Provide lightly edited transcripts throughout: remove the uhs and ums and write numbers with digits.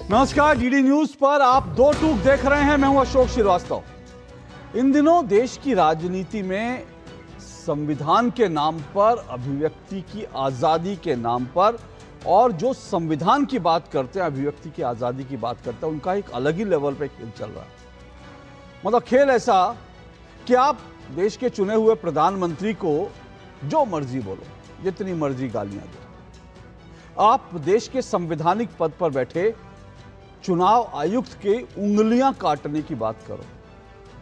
नमस्कार, DD news पर आप दो टूक देख रहे हैं। मैं हूं अशोक श्रीवास्तव। इन दिनों देश की राजनीति में संविधान के नाम पर, अभिव्यक्ति की आजादी के नाम पर, और जो संविधान की बात करते हैं, अभिव्यक्ति की आजादी की बात करते हैं, उनका एक अलग ही लेवल पे खेल चल रहा है। मतलब खेल ऐसा कि आप देश के चुने हुए प्रधानमंत्री को जो मर्जी बोलो, जितनी मर्जी गालियां दो, आप देश के संवैधानिक पद पर बैठे चुनाव आयुक्त के उंगलियां काटने की बात करो,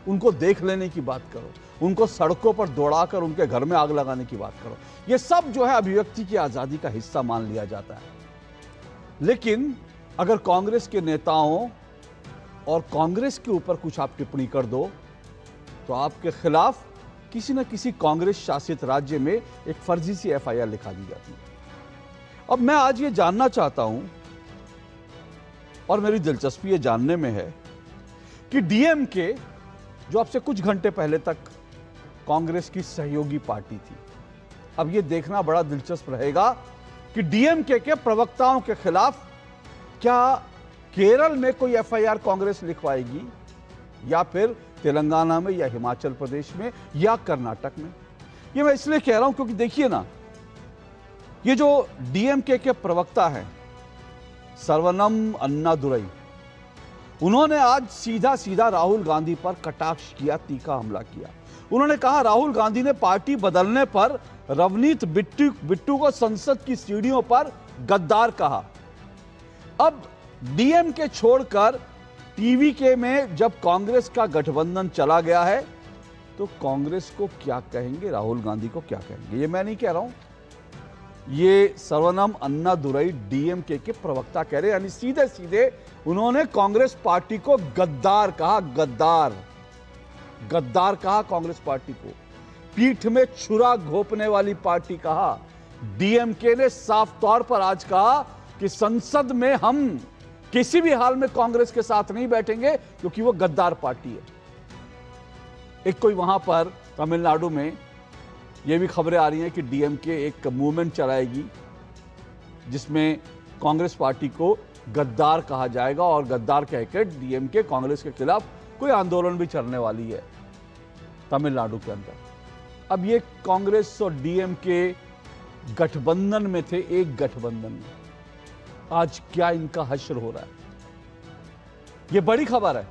उनको देख लेने की बात करो, उनको सड़कों पर दौड़ाकर उनके घर में आग लगाने की बात करो, यह सब जो है अभिव्यक्ति की आजादी का हिस्सा मान लिया जाता है। लेकिन अगर कांग्रेस के नेताओं और कांग्रेस के ऊपर कुछ आप टिप्पणी कर दो तो आपके खिलाफ किसी न किसी कांग्रेस शासित राज्य में एक फर्जी सी एफआईआर लिखा दी जाती है। अब मैं आज ये जानना चाहता हूं, और मेरी दिलचस्पी ये जानने में है कि डीएमके, जो अब से कुछ घंटे पहले तक कांग्रेस की सहयोगी पार्टी थी, अब ये देखना बड़ा दिलचस्प रहेगा कि डीएमके के प्रवक्ताओं के खिलाफ क्या केरल में कोई एफआईआर कांग्रेस लिखवाएगी, या फिर तेलंगाना में, या हिमाचल प्रदेश में, या कर्नाटक में। ये मैं इसलिए कह रहा हूं क्योंकि देखिए ना, ये जो डीएमके के प्रवक्ता हैं सर्वनम अन्नादुरई, उन्होंने आज सीधा सीधा राहुल गांधी पर कटाक्ष किया, तीखा हमला किया। उन्होंने कहा राहुल गांधी ने पार्टी बदलने पर रवनीत बिट्टू को संसद की सीढ़ियों पर गद्दार कहा। अब डीएमके छोड़कर टीवीके में जब कांग्रेस का गठबंधन चला गया है तो कांग्रेस को क्या कहेंगे, राहुल गांधी को क्या कहेंगे? ये मैं नहीं कह रहा हूं, ये सर्वनम अन्नादुरई डीएमके के प्रवक्ता कह रहे हैं। यानी सीधे सीधे उन्होंने कांग्रेस पार्टी को गद्दार कहा, गद्दार कहा कांग्रेस पार्टी को, पीठ में छुरा घोंपने वाली पार्टी कहा। डीएमके ने साफ तौर पर आज कहा कि संसद में हम किसी भी हाल में कांग्रेस के साथ नहीं बैठेंगे क्योंकि वो गद्दार पार्टी है। एक कोई वहां पर तमिलनाडु में ये भी खबरें आ रही हैं कि डीएमके एक मूवमेंट चलाएगी जिसमें कांग्रेस पार्टी को गद्दार कहा जाएगा, और गद्दार कहकर डीएमके कांग्रेस के खिलाफ कोई आंदोलन भी चलने वाली है तमिलनाडु के अंदर। अब ये कांग्रेस और डीएमके गठबंधन में थे, एक गठबंधन में, आज क्या इनका हश्र हो रहा है? ये बड़ी खबर है,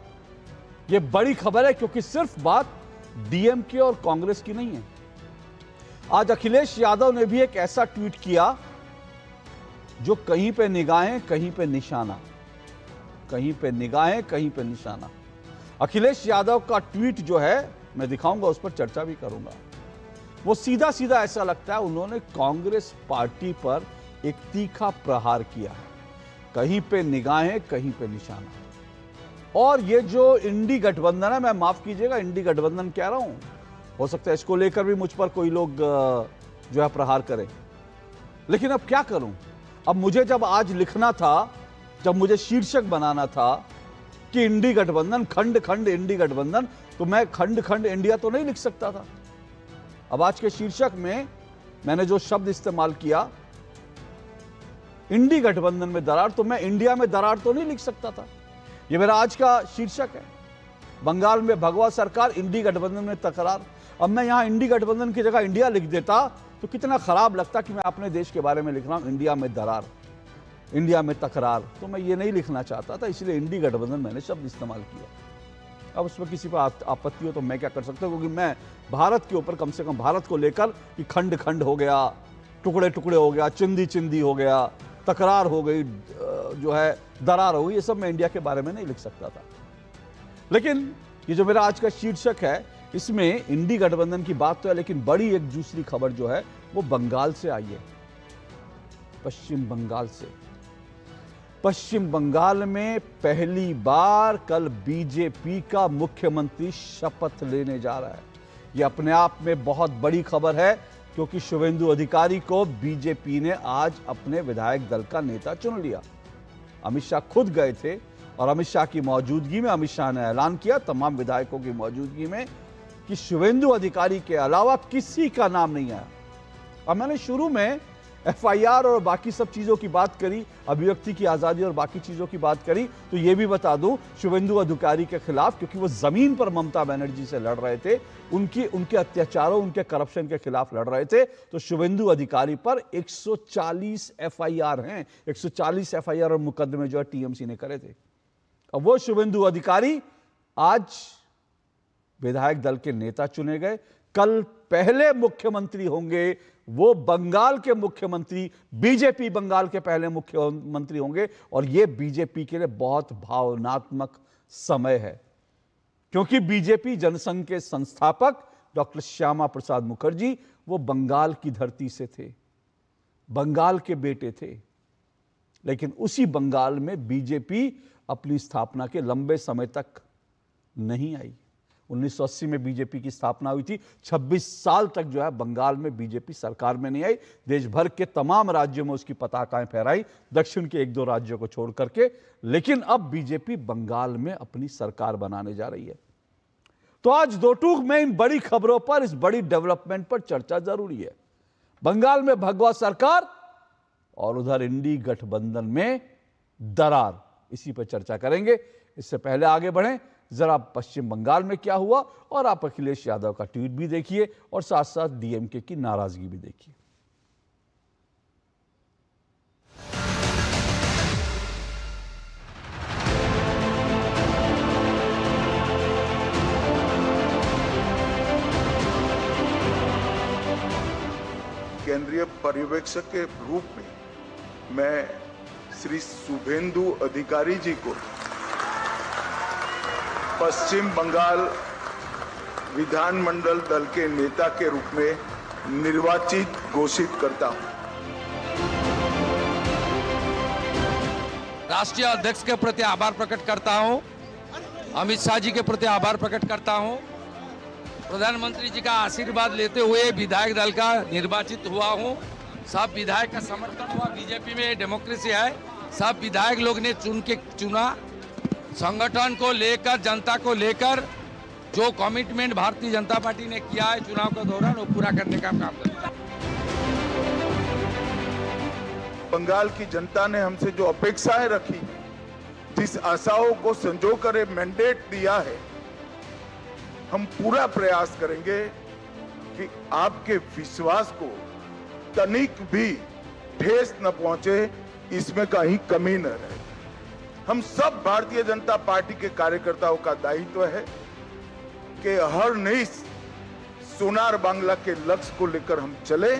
ये बड़ी खबर है, क्योंकि सिर्फ बात डीएमके और कांग्रेस की नहीं है। आज अखिलेश यादव ने भी एक ऐसा ट्वीट किया जो कहीं पे निगाहें कहीं पे निशाना, कहीं पे निगाहें कहीं पे निशाना। अखिलेश यादव का ट्वीट जो है मैं दिखाऊंगा, उस पर चर्चा भी करूंगा। वो सीधा सीधा ऐसा लगता है उन्होंने कांग्रेस पार्टी पर एक तीखा प्रहार किया है, कहीं पे निगाहें कहीं पे निशाना। और ये जो इंडी गठबंधन है, मैं माफ कीजिएगा इंडी गठबंधन कह रहा हूं, हो सकता है इसको लेकर भी मुझ पर कोई लोग जो है प्रहार करें, लेकिन अब क्या करूं? अब मुझे जब आज लिखना था, जब मुझे शीर्षक बनाना था कि इंडी गठबंधन, खंड खंड इंडी गठबंधन, तो मैं खंड खंड इंडिया तो नहीं लिख सकता था। अब आज के शीर्षक में मैंने जो शब्द इस्तेमाल किया, इंडी गठबंधन में दरार, तो मैं इंडिया में दरार तो नहीं लिख सकता था। यह मेरा आज का शीर्षक है, बंगाल में भगवा सरकार, इंडी गठबंधन में तकरार। अब मैं यहां इंडी गठबंधन की जगह इंडिया लिख देता तो कितना खराब लगता कि मैं अपने देश के बारे में लिख रहा हूं, इंडिया में दरार, इंडिया में तकरार। तो मैं ये नहीं लिखना चाहता था, इसलिए इंडी गठबंधन मैंने शब्द इस्तेमाल किया। अब उसमें किसी पर आपत्ति हो तो मैं क्या कर सकता हूं, क्योंकि मैं भारत के ऊपर, कम से कम भारत को लेकर कि खंड खंड हो गया, टुकड़े टुकड़े हो गया, चिंदी चिंदी हो गया, तकरार हो गई, जो है दरार हो गई, ये सब मैं इंडिया के बारे में नहीं लिख सकता था। लेकिन ये जो मेरा आज का शीर्षक है, इसमें इंडी गठबंधन की बात तो है, लेकिन बड़ी एक दूसरी खबर जो है वो बंगाल से आई है, पश्चिम बंगाल से। पश्चिम बंगाल में पहली बार कल बीजेपी का मुख्यमंत्री शपथ लेने जा रहा है। यह अपने आप में बहुत बड़ी खबर है, क्योंकि शुवेंदु अधिकारी को बीजेपी ने आज अपने विधायक दल का नेता चुन लिया। अमित शाह खुद गए थे, और अमित शाह की मौजूदगी में अमित शाह ने ऐलान किया, तमाम विधायकों की मौजूदगी में, कि शुवेंदु अधिकारी के अलावा किसी का नाम नहीं आया। अब मैंने शुरू में एफआईआर और बाकी सब चीजों की बात करी, अभिव्यक्ति की आजादी और बाकी चीजों की बात करी, तो यह भी बता दूं शुभेंदु अधिकारी के खिलाफ, क्योंकि वो जमीन पर ममता बनर्जी से लड़ रहे थे, उनके अत्याचारों, उनके करप्शन के खिलाफ लड़ रहे थे, तो शुभेंदु अधिकारी पर 140 एफआईआर हैं, 140 एफआईआर और मुकदमे जो है टीएमसी ने करे थे। अब वो शुभेंदु अधिकारी आज विधायक दल के नेता चुने गए, कल पहले मुख्यमंत्री होंगे, वो बंगाल के मुख्यमंत्री, बीजेपी बंगाल के पहले मुख्यमंत्री होंगे, और ये बीजेपी के लिए बहुत भावनात्मक समय है, क्योंकि बीजेपी जनसंघ के संस्थापक डॉक्टर श्यामा प्रसाद मुखर्जी वो बंगाल की धरती से थे, बंगाल के बेटे थे, लेकिन उसी बंगाल में बीजेपी अपनी स्थापना के लंबे समय तक नहीं आई। 1980 में बीजेपी की स्थापना हुई थी, 26 साल तक जो है बंगाल में बीजेपी सरकार में नहीं आई, देश भर के तमाम राज्यों में उसकी पताकाएं फहराई, दक्षिण के 1-2 राज्यों को छोड़ करके, लेकिन अब बीजेपी बंगाल में अपनी सरकार बनाने जा रही है। तो आज दो टूक में इन बड़ी खबरों पर, इस बड़ी डेवलपमेंट पर चर्चा जरूरी है। बंगाल में भगवा सरकार और उधर इंडी गठबंधन में दरार, इसी पर चर्चा करेंगे। इससे पहले आगे बढ़ें, जरा पश्चिम बंगाल में क्या हुआ और आप अखिलेश यादव का ट्वीट भी देखिए और साथ साथ डीएमके की नाराजगी भी देखिए। केंद्रीय पर्यवेक्षक के रूप में मैं श्री शुभेंदु अधिकारी जी को पश्चिम बंगाल विधानमंडल दल के नेता के रूप में निर्वाचित घोषित करता हूं। राष्ट्रीय अध्यक्ष के प्रति आभार प्रकट करता हूं, अमित शाह जी के प्रति आभार प्रकट करता हूं, प्रधानमंत्री जी का आशीर्वाद लेते हुए विधायक दल का निर्वाचित हुआ हूं। सब विधायक का समर्थन हुआ, बीजेपी में डेमोक्रेसी है, सब विधायक लोग ने चुना। संगठन को लेकर, जनता को लेकर जो कमिटमेंट भारतीय जनता पार्टी ने किया है चुनाव के दौरान, वो पूरा करने का काम करता है। बंगाल की जनता ने हमसे जो अपेक्षाएं रखी, जिस आशाओं को संजो कर मैंडेट दिया है, हम पूरा प्रयास करेंगे कि आपके विश्वास को तनिक भी ठेस न पहुंचे, इसमें कहीं कमी न रहे। हम सब भारतीय जनता पार्टी के कार्यकर्ताओं का दायित्व है कि हर नई सोनार बांग्ला के लक्ष्य को लेकर हम चले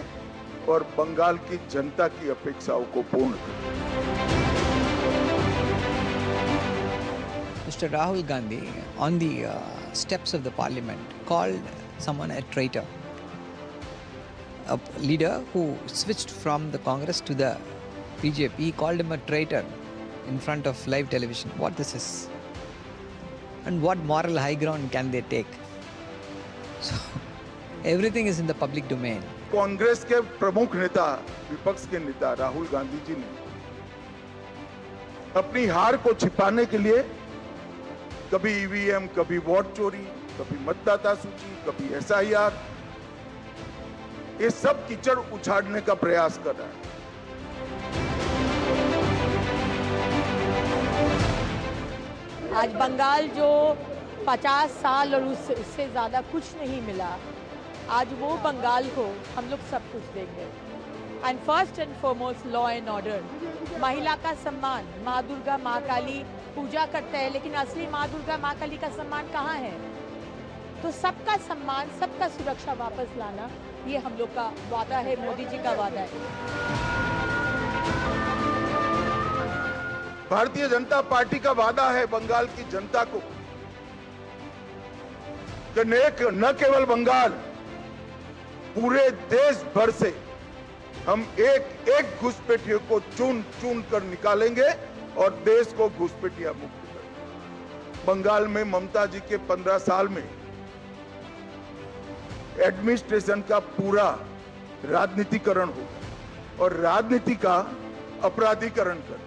और बंगाल की जनता की अपेक्षाओं को पूर्ण करें। Mr. Rahul Gandhi, on the steps of the parliament, called someone a traitor. A leader who switched from the Congress to the BJP, called him a traitor in front of live television. What this is? And what moral high ground can they take? So, everything is in the public domain. Congress के प्रमुख नेता, विपक्ष के नेता राहुल गांधी जी ने अपनी हार को छिपाने के लिए कभी ईवीएम, कभी वोट चोरी, कभी मतदाता सूची, कभी एसआईआर, ये सब कीचड़ उछाड़ने का प्रयास कर रहा है। आज बंगाल जो 50 साल और उससे ज़्यादा कुछ नहीं मिला, आज वो बंगाल को हम लोग सब कुछ देंगे। And first and foremost law and order, महिला का सम्मान। माँ दुर्गा, माँ काली पूजा करते हैं, लेकिन असली माँ दुर्गा, माँ काली का सम्मान कहाँ है? तो सबका सम्मान, सबका सुरक्षा वापस लाना, ये हम लोग का वादा है, मोदी जी का वादा है। भारतीय जनता पार्टी का वादा है बंगाल की जनता को कि न केवल बंगाल, पूरे देश भर से हम एक एक घुसपैठियों को चुन चुन कर निकालेंगे और देश को घुसपैठिया मुक्त करेंगे। बंगाल में ममता जी के 15 साल में एडमिनिस्ट्रेशन का पूरा राजनीतिकरण होगा और राजनीति का अपराधीकरण कर।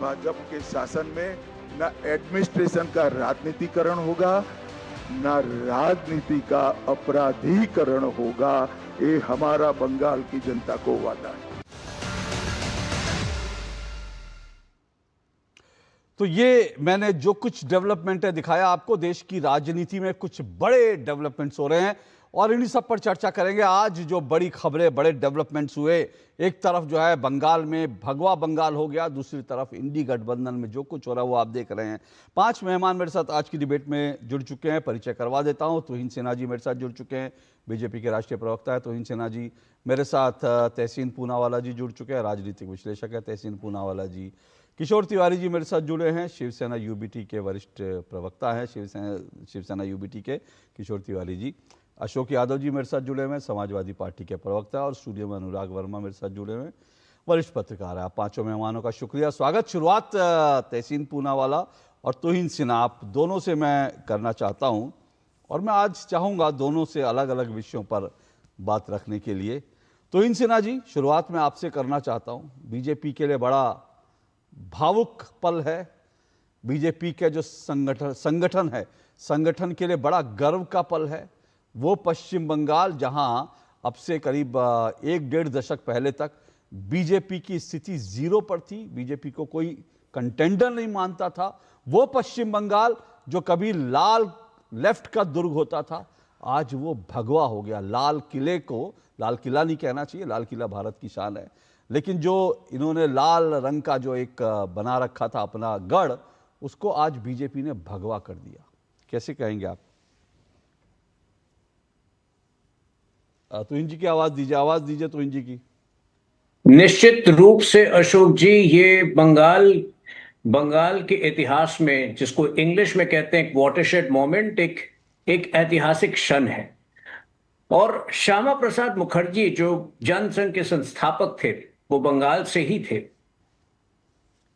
भाजपा के शासन में न एडमिनिस्ट्रेशन का राजनीतिकरण होगा, न राजनीति का अपराधीकरण होगा। ये हमारा बंगाल की जनता को वादा है। तो ये मैंने जो कुछ डेवलपमेंट है दिखाया आपको, देश की राजनीति में कुछ बड़े डेवलपमेंट्स हो रहे हैं और इन्हीं सब पर चर्चा करेंगे आज। जो बड़ी खबरें, बड़े डेवलपमेंट्स हुए, एक तरफ जो है बंगाल में भगवा बंगाल हो गया, दूसरी तरफ इंडी गठबंधन में जो कुछ हो रहा है वो आप देख रहे हैं। 5 मेहमान मेरे साथ आज की डिबेट में जुड़ चुके हैं, परिचय करवा देता हूं। तुहिन सिन्हा जी मेरे साथ जुड़ चुके हैं, बीजेपी के राष्ट्रीय प्रवक्ता है तुहिन सिन्हा जी। मेरे साथ तहसीन पूनावाला जी जुड़ चुके हैं, राजनीतिक विश्लेषक है तहसीन पूनावाला जी। किशोर तिवारी जी मेरे साथ जुड़े हैं, शिवसेना यूबीटी के वरिष्ठ प्रवक्ता हैं, शिवसेना यूबीटी के किशोर तिवारी जी। अशोक यादव जी मेरे साथ जुड़े हुए हैं, समाजवादी पार्टी के प्रवक्ता, और स्टूडियो में अनुराग वर्मा मेरे साथ जुड़े हुए हैं, वरिष्ठ पत्रकार है। आप पांचों मेहमानों का शुक्रिया, स्वागत। शुरुआत तहसीन पूनावाला और तुहिन सिन्हा, आप दोनों से मैं करना चाहता हूं, और मैं आज चाहूँगा दोनों से अलग अलग विषयों पर बात रखने के लिए। तुहिन सिन्हा जी, शुरुआत में आपसे करना चाहता हूँ। बीजेपी के लिए बड़ा भावुक पल है, बीजेपी के जो संगठन है, संगठन के लिए बड़ा गर्व का पल है। वो पश्चिम बंगाल जहां अब से करीब 1-1.5 दशक पहले तक बीजेपी की स्थिति 0 पर थी, बीजेपी को कोई कंटेंडर नहीं मानता था, वो पश्चिम बंगाल जो कभी लाल लेफ्ट का दुर्ग होता था, आज वो भगवा हो गया। लाल किले को, लाल किला नहीं कहना चाहिए, लाल किला भारत की शान है, लेकिन जो इन्होंने लाल रंग का जो एक बना रखा था अपना गढ़, उसको आज बीजेपी ने भगवा कर दिया। कैसे कहेंगे आप? तुहिन जी की आवाज दीजिए तुहिन जी की। निश्चित रूप से अशोक जी, ये बंगाल के इतिहास में, जिसको इंग्लिश में कहते हैं वाटरशेड मोमेंट, एक ऐतिहासिक क्षण है। और श्यामा प्रसाद मुखर्जी जो जनसंघ के संस्थापक थे, वो बंगाल से ही थे।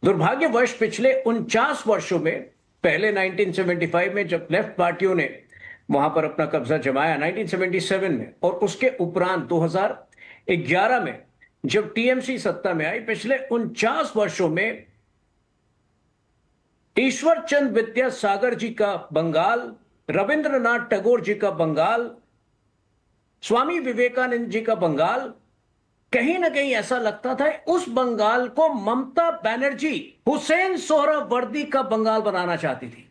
दुर्भाग्यवश पिछले 49 वर्षों में, पहले 1975 में जब लेफ्ट पार्टियों ने वहां पर अपना कब्जा जमाया 1977 में, और उसके उपरांत 2011 में जब टीएमसी सत्ता में आई, पिछले 49 वर्षों में ईश्वर चंद विद्यासागर जी का बंगाल, रविंद्रनाथ टैगोर जी का बंगाल, स्वामी विवेकानंद जी का बंगाल, कहीं ना कहीं ऐसा लगता था उस बंगाल को ममता बनर्जी हुसैन सोहरावर्दी का बंगाल बनाना चाहती थी।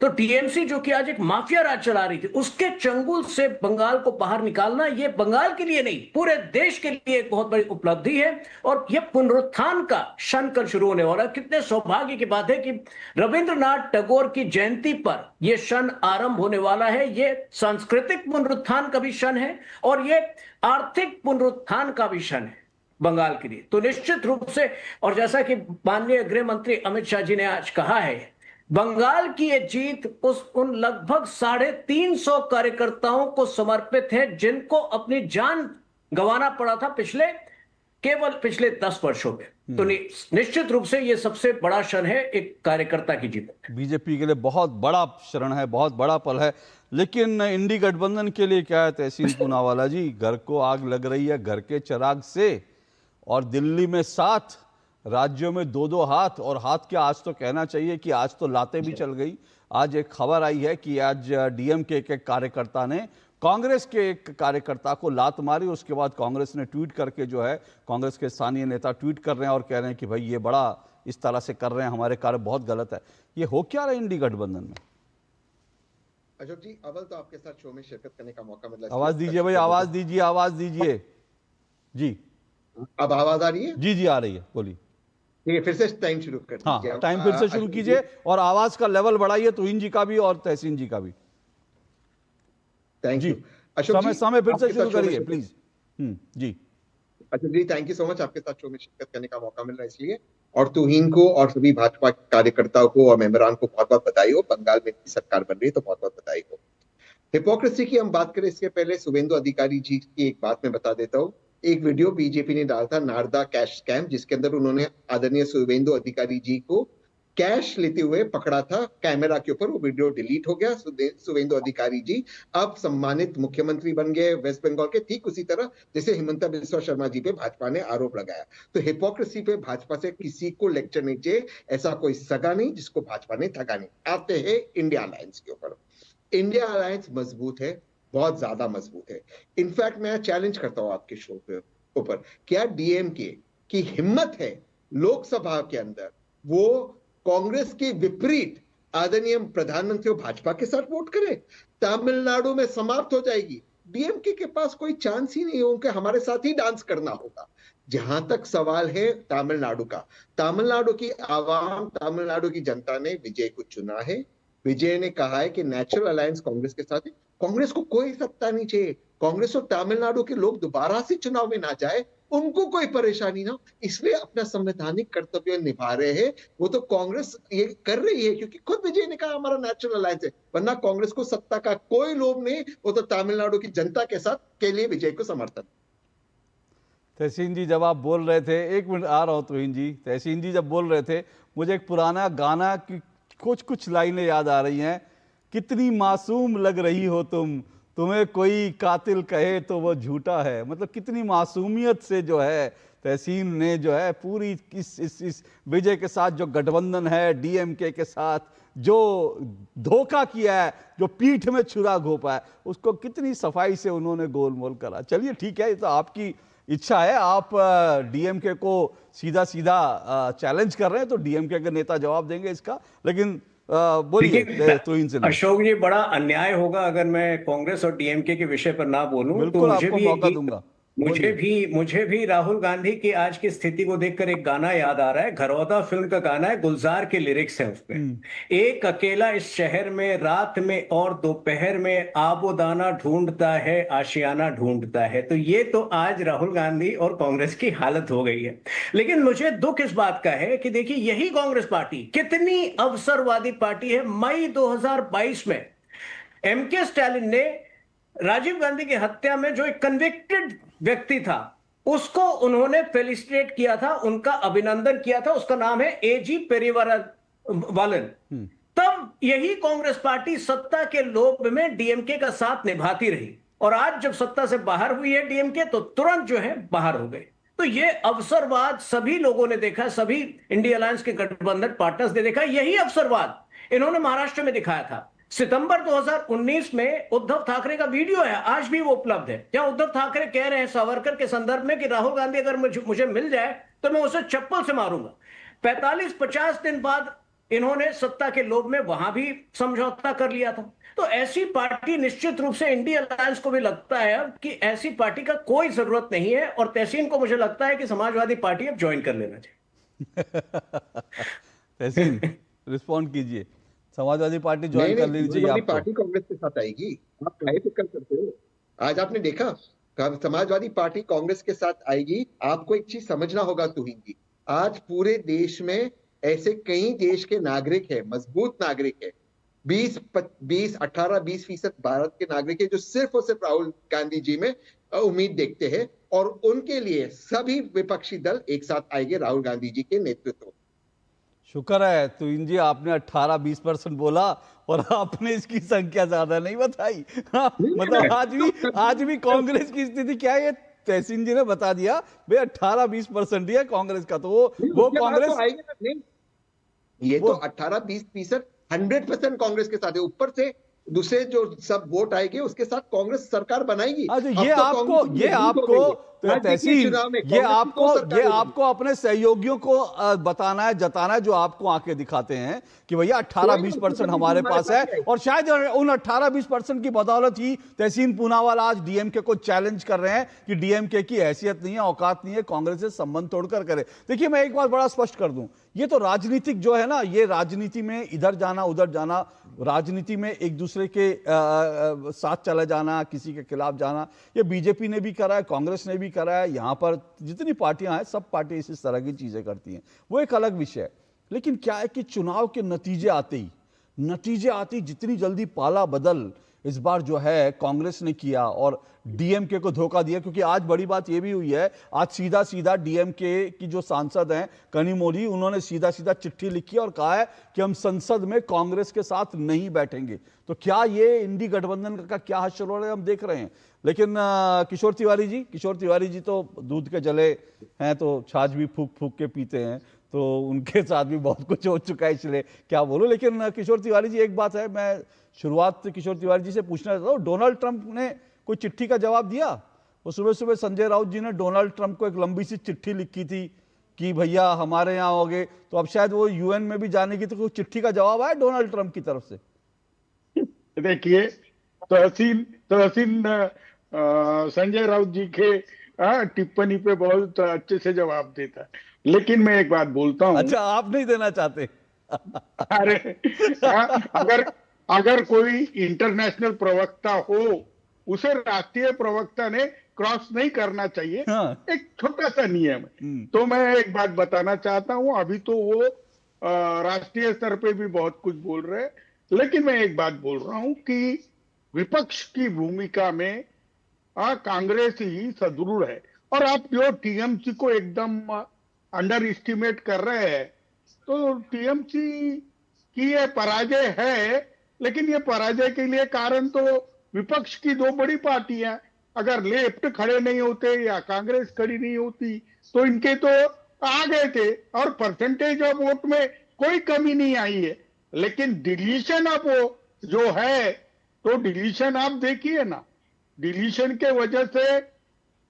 तो टीएमसी जो कि आज एक माफिया राज चला रही थी, उसके चंगुल से बंगाल को बाहर निकालना, ये बंगाल के लिए नहीं, पूरे देश के लिए एक बहुत बड़ी उपलब्धि है। और यह पुनरुत्थान का क्षण कल शुरू होने वाला है। कितने सौभाग्य की बात है कि रविंद्रनाथ टैगोर की जयंती पर यह क्षण आरंभ होने वाला है। यह सांस्कृतिक पुनरुत्थान का भी क्षण है और यह आर्थिक पुनरुत्थान का भी क्षण है बंगाल के लिए। तो निश्चित रूप से, और जैसा कि माननीय गृह मंत्री अमित शाह जी ने आज कहा है, बंगाल की यह जीत उन लगभग 350 कार्यकर्ताओं को समर्पित है जिनको अपनी जान गंवाना पड़ा था केवल पिछले 10 वर्षों में। तो निश्चित रूप से यह सबसे बड़ा क्षण है एक कार्यकर्ता की जीत। बीजेपी के लिए बहुत बड़ा क्षण है, बहुत बड़ा पल है। लेकिन इंडी गठबंधन के लिए क्या है तहसीन पूनावाला जी? घर को आग लग रही है घर के चिराग से, और दिल्ली में 7 राज्यों में 2-2 हाथ, और हाथ क्या, आज तो कहना चाहिए कि आज तो लातें भी चल गई। आज एक खबर आई है कि आज डीएमके के कार्यकर्ता ने कांग्रेस के एक कार्यकर्ता को लात मारी। उसके बाद कांग्रेस ने ट्वीट करके, जो है कांग्रेस के स्थानीय नेता ट्वीट कर रहे हैं और कह रहे हैं कि भाई ये बड़ा इस तरह से कर रहे हैं, हमारे कार्य बहुत गलत है। ये हो क्या रहा है इंडी गठबंधन में? अशोक जी, अव्वल तो आपके साथ शो में शिरकत करने का मौका मिला। आवाज दीजिए भाई, आवाज दीजिए जी। अब आवाज आ रही है? जी आ रही है, बोलिए। ठीक है, फिर से टाइम शुरू कर दीजिए। हाँ, टाइम फिर से शुरू कीजिए और आवाज का लेवल बढ़ाइए, तुहिन जी का भी और तहसीन जी का भी। थैंक यू अशोक जी, समय फिर से शुरू करिए प्लीज। जी Ashok ji, thank you so much, आपके साथ शो में शिरकत करने का मौका मिल रहा है इसलिए। और तुहिन को और सभी भाजपा कार्यकर्ताओं को और मेंबरान को बहुत बहुत बधाई हो। बंगाल में सरकार बन रही है तो बहुत बहुत बधाई हो। हिपोक्रेसी की हम बात करें इसके पहले शुभेंदु अधिकारी जी की एक बात मैं बता देता हूँ। एक वीडियो बीजेपी ने डाला था, नारदा कैश स्कैम, जिसके अंदर उन्होंने आदरणीय शुभेंदु अधिकारी जी को कैश लेते हुए पकड़ा था कैमरा के ऊपर। वो वीडियो डिलीट हो गया। शुभेंदु अधिकारी जी अब सम्मानित मुख्यमंत्री बन गए वेस्ट बंगाल के, ठीक उसी तरह जैसे हिमंता बिस्वा शर्मा जी पे भाजपा ने आरोप लगाया। तो हिपोक्रेसी पे भाजपा से किसी को लेक्चर नहीं चाहिए। ऐसा कोई सगा नहीं जिसको भाजपा ने ठगा नहीं। आते हैं इंडिया अलायंस के ऊपर। इंडिया अलायंस मजबूत है, बहुत ज्यादा मजबूत है। इनफैक्ट मैं चैलेंज करता हूं आपके शो के ऊपर, क्या डीएमके की हिम्मत है लोकसभा के अंदर वो कांग्रेस के विपरीत आदरणीय प्रधानमंत्री और भाजपा के साथ वोट करें, तमिलनाडु में समाप्त हो जाएगी। डीएमके के पास कोई चांस ही नहीं है, उनके हमारे साथ ही डांस करना होगा। जहां तक सवाल है तमिलनाडु का, तमिलनाडु की आवाम, तमिलनाडु की जनता ने विजय को चुना है। विजय ने कहा है कि नेचुरल अलायंस कांग्रेस के साथ है, कांग्रेस को कोई सत्ता नहीं चाहिए, कांग्रेस और तमिलनाडु के लोग दोबारा से चुनाव में ना जाए, उनको कोई परेशानी ना हो, इसलिए अपना संवैधानिक कर्तव्य निभा रहे हैं। वो तो कांग्रेस ये कर रही है क्योंकि खुद विजय ने कहा हमारा नेचुरल अलायंस है, वरना कांग्रेस को सत्ता का कोई लोभ नहीं, वो तो तमिलनाडु की जनता के साथ के लिए विजय को समर्थन। तहसीन जी जब आप बोल रहे थे, एक मिनट आ रहा हूँ तुहिन जी, तहसीन जी जब बोल रहे थे मुझे एक पुराना गाना की कुछ लाइनें याद आ रही हैं। कितनी मासूम लग रही हो तुम, तुम्हें कोई कातिल कहे तो वो झूठा है। मतलब कितनी मासूमियत से जो है तहसीन ने जो है पूरी इस विजय के साथ जो गठबंधन है डीएमके के साथ जो धोखा किया है, जो पीठ में छुरा घोंपा है, उसको कितनी सफाई से उन्होंने गोलमोल करा। चलिए ठीक है, ये तो आपकी इच्छा है, आप डीएमके को सीधा सीधा चैलेंज कर रहे हैं तो डीएमके के नेता जवाब देंगे इसका, लेकिन बोलिए तुहिन से। अशोक जी, बड़ा अन्याय होगा अगर मैं कांग्रेस और डीएमके के विषय पर ना बोलूं। बिल्कुल, तो आपको मौका दूंगा। मुझे भी राहुल गांधी की आज की स्थिति को देखकर एक गाना याद आ रहा है। घरौदा फिल्म का गाना है, गुलजार के लिरिक्स हैं उसमें। एक अकेला इस शहर में, रात में और दोपहर में, आबोदाना ढूंढता है, आशियाना ढूंढता है। तो ये तो आज राहुल गांधी और कांग्रेस की हालत हो गई है। लेकिन मुझे दुख इस बात का है कि देखिए यही कांग्रेस पार्टी कितनी अवसरवादी पार्टी है। मई 2022 में एमके स्टालिन ने राजीव गांधी की हत्या में जो एक कन्विक्टेड व्यक्ति था उसको उन्होंने फेलिसिटेट किया था, उनका अभिनंदन किया था। उसका नाम है एजी पेरीवालन। तब यही कांग्रेस पार्टी सत्ता के लोभ में डीएमके का साथ निभाती रही, और आज जब सत्ता से बाहर हुई है डीएमके तो तुरंत जो है बाहर हो गए। तो ये अवसरवाद सभी लोगों ने देखा, सभी इंडिया अलायंस के गठबंधन पार्टनर्स ने देखा। यही अवसरवाद इन्होंने महाराष्ट्र में दिखाया था। सितंबर 2019 में उद्धव ठाकरे का वीडियो है, आज भी वो उपलब्ध है, जहां उद्धव ठाकरे कह रहे हैं सावरकर के संदर्भ में कि राहुल गांधी अगर मुझे मिल जाए तो मैं उसे चप्पल से मारूंगा। 45-50 दिन बाद इन्होंने सत्ता के लोभ में वहां भी समझौता कर लिया था। तो ऐसी पार्टी निश्चित रूप से इंडिया अलायंस को भी लगता है कि ऐसी पार्टी का कोई जरूरत नहीं है, और तहसीन को मुझे लगता है कि समाजवादी पार्टी अब ज्वाइन कर लेना चाहिए। तहसीन रिस्पॉन्ड कीजिए, समाजवादी पार्टी ज्वाइन कर लेनी चाहिए आपको। पार्टी कांग्रेस के साथ आएगी, आप काहे फिक्र करते हो? आज आपने देखा समाजवादी पार्टी कांग्रेस के साथ आएगी। आपको एक चीज समझना होगा तुहिन जी, आज पूरे देश में ऐसे कई देश के नागरिक है, मजबूत नागरिक है, 18-20% भारत के नागरिक है जो सिर्फ और सिर्फ राहुल गांधी जी में उम्मीद देखते हैं, और उनके लिए सभी विपक्षी दल एक साथ आएंगे राहुल गांधी जी के नेतृत्व। शुक्र है तुहिन जी, आपने 18-20% बोला और आपने इसकी संख्या ज्यादा नहीं बताई। मतलब आज भी कांग्रेस की स्थिति क्या है तहसीन जी ने बता दिया भाई, 18-20% ही है कांग्रेस का। तो वो कांग्रेस ये तो 18-20% 100% कांग्रेस के साथ है। ऊपर से दूसरे जो सब वोट आएंगे उसके साथ कांग्रेस सरकार बनाएगी। ये आपको अपने सहयोगियों को बताना है, जताना है, जो आपको आंखें दिखाते हैं कि भैया 18-20% हमारे पास है, और शायद उन 18-20% की बदौलत ही तहसीन पूनावाला आज डीएमके को चैलेंज कर रहे हैं कि डीएमके की हैसियत नहीं है, औकात नहीं है कांग्रेस से संबंध तोड़कर करे। देखिए मैं एक बात बड़ा स्पष्ट कर दूं, ये तो राजनीतिक जो है ना, ये राजनीति में इधर जाना उधर जाना, राजनीति में एक दूसरे के साथ चला जाना, किसी के खिलाफ जाना, ये बीजेपी ने भी करा है, कांग्रेस ने भी करा है। यहाँ पर जितनी पार्टियां हैं सब पार्टी इस तरह की चीजें करती हैं, वो एक अलग विषय है। लेकिन क्या है कि चुनाव के नतीजे आते ही जितनी जल्दी पाला बदल इस बार जो है कांग्रेस ने किया और डीएमके को धोखा दिया। क्योंकि आज बड़ी बात यह भी हुई है, आज सीधा डीएमके की जो सांसद हैं कनिमोझी, उन्होंने सीधा चिट्ठी लिखी और कहा है कि हम संसद में कांग्रेस के साथ नहीं बैठेंगे। तो क्या ये इंडी गठबंधन का क्या हश्र है हम देख रहे हैं। लेकिन किशोर तिवारी जी तो दूध के जले हैं, तो छाछ भी फूक फूक के पीते हैं, तो उनके साथ भी बहुत कुछ हो चुका है, इसलिए क्या बोलूं। लेकिन किशोर तिवारी जी, एक बात है, मैं शुरुआत किशोर तिवारी जी से पूछना चाहता हूँ, डोनाल्ड ट्रंप ने कोई चिट्ठी का जवाब दिया? वो सुबह संजय राउत जी ने डोनाल्ड ट्रंप को एक लंबी सी चिट्ठी लिखी थी कि भैया हमारे यहाँ हो गए, तो अब शायद वो यूएन में भी जाने की तो कोई चिट्ठी का जवाब आया डोनाल्ड ट्रंप की तरफ से। देखिए, तहसीन तहसीन संजय राउत जी के टिप्पणी पे बहुत अच्छे से जवाब देता है, लेकिन मैं एक बात बोलता हूँ। अच्छा, आप नहीं देना चाहते? अरे अगर अगर कोई इंटरनेशनल प्रवक्ता हो, उसे राष्ट्रीय प्रवक्ता ने क्रॉस नहीं करना चाहिए। हाँ। एक छोटा सा नियम है। तो मैं एक बात बताना चाहता हूं, अभी तो वो राष्ट्रीय स्तर पे भी बहुत कुछ बोल रहे हैं, लेकिन मैं एक बात बोल रहा हूं कि विपक्ष की भूमिका में कांग्रेस ही सदृढ़ है। और आप जो टीएमसी को एकदम अंडर एस्टिमेट कर रहे हैं, तो टीएमसी की ये पराजय है, लेकिन ये पराजय के लिए कारण तो विपक्ष की दो बड़ी पार्टियां, अगर लेफ्ट खड़े नहीं होते या कांग्रेस खड़ी नहीं होती तो इनके तो आ गए थे, और परसेंटेज ऑफ वोट में कोई कमी नहीं आई है। लेकिन डिलीशन ऑफ जो है, तो डिलीशन आप देखिए ना, डिलीशन के वजह से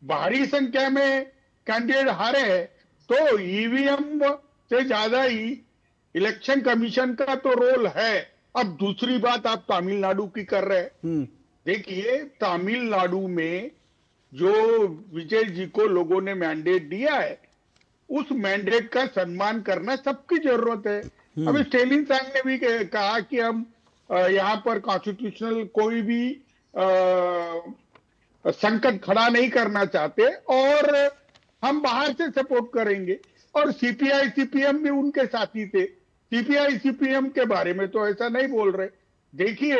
भारी संख्या में कैंडिडेट हारे हैं। तो ईवीएम से ज्यादा ही इलेक्शन कमीशन का तो रोल है। अब दूसरी बात आप तमिलनाडु की कर रहे हैं। देखिए, तमिलनाडु में जो विजय जी को लोगों ने मैंडेट दिया है, उस मैंडेट का सम्मान करना सबकी जरूरत है। अभी स्टेलिन साहब ने भी कहा कि हम यहाँ पर कॉन्स्टिट्यूशनल कोई भी संकट खड़ा नहीं करना चाहते और हम बाहर से सपोर्ट करेंगे। और सीपीआई सीपीएम भी उनके साथी थे। सीपीआई सीपीएम के बारे में तो ऐसा नहीं बोल रहे। देखिए,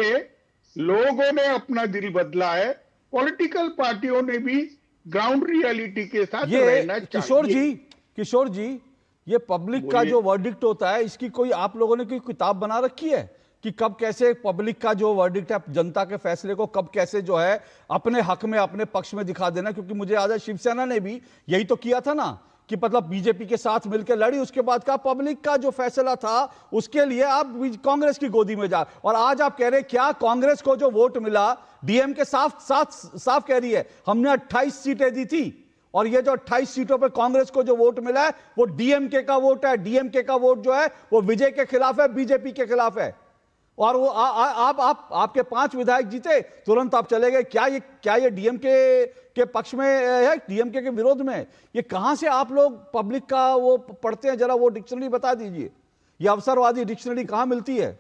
लोगों ने अपना दिल बदला है, पॉलिटिकल पार्टियों ने भी ग्राउंड रियलिटी के साथ रहना चाहिए। किशोर जी, ये पब्लिक का जो वर्डिक्ट होता है, इसकी कोई आप लोगों ने कोई किताब बना रखी है कि कब कैसे पब्लिक का जो वर्डिक्ट है, जनता के फैसले को कब कैसे जो है अपने हक में, अपने पक्ष में दिखा देना? क्योंकि मुझे याद है शिवसेना ने भी यही तो किया था ना, कि मतलब बीजेपी के साथ मिलकर लड़ी, उसके बाद का पब्लिक का जो फैसला था उसके लिए आप कांग्रेस की गोदी में जा। और आज आप कह रहे हैं क्या कांग्रेस को जो वोट मिला, डीएमके साफ कह रही है हमने 28 सीटें दी थी, और ये जो 28 सीटों पर कांग्रेस को जो वोट मिला है वो डीएमके का वोट है। डीएमके का वोट जो है वो विजय के खिलाफ है, बीजेपी के खिलाफ है। और वो आपके 5 विधायक जीते, तुरंत आप चले गए। क्या ये डीएमके के पक्ष में है, डीएमके के विरोध में? ये कहां से आप लोग पब्लिक का वो पढ़ते हैं? जरा वो डिक्शनरी बता दीजिए, ये अवसरवादी डिक्शनरी कहां मिलती है?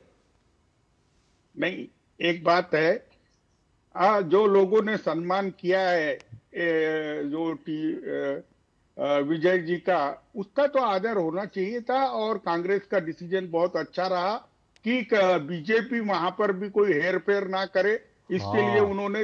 नहीं, एक बात है, जो लोगों ने सम्मान किया है जो विजय जी का, उसका तो आदर होना चाहिए था। और कांग्रेस का डिसीजन बहुत अच्छा रहा कि बीजेपी वहां पर भी कोई हेर फेर ना करे, इसके लिए उन्होंने,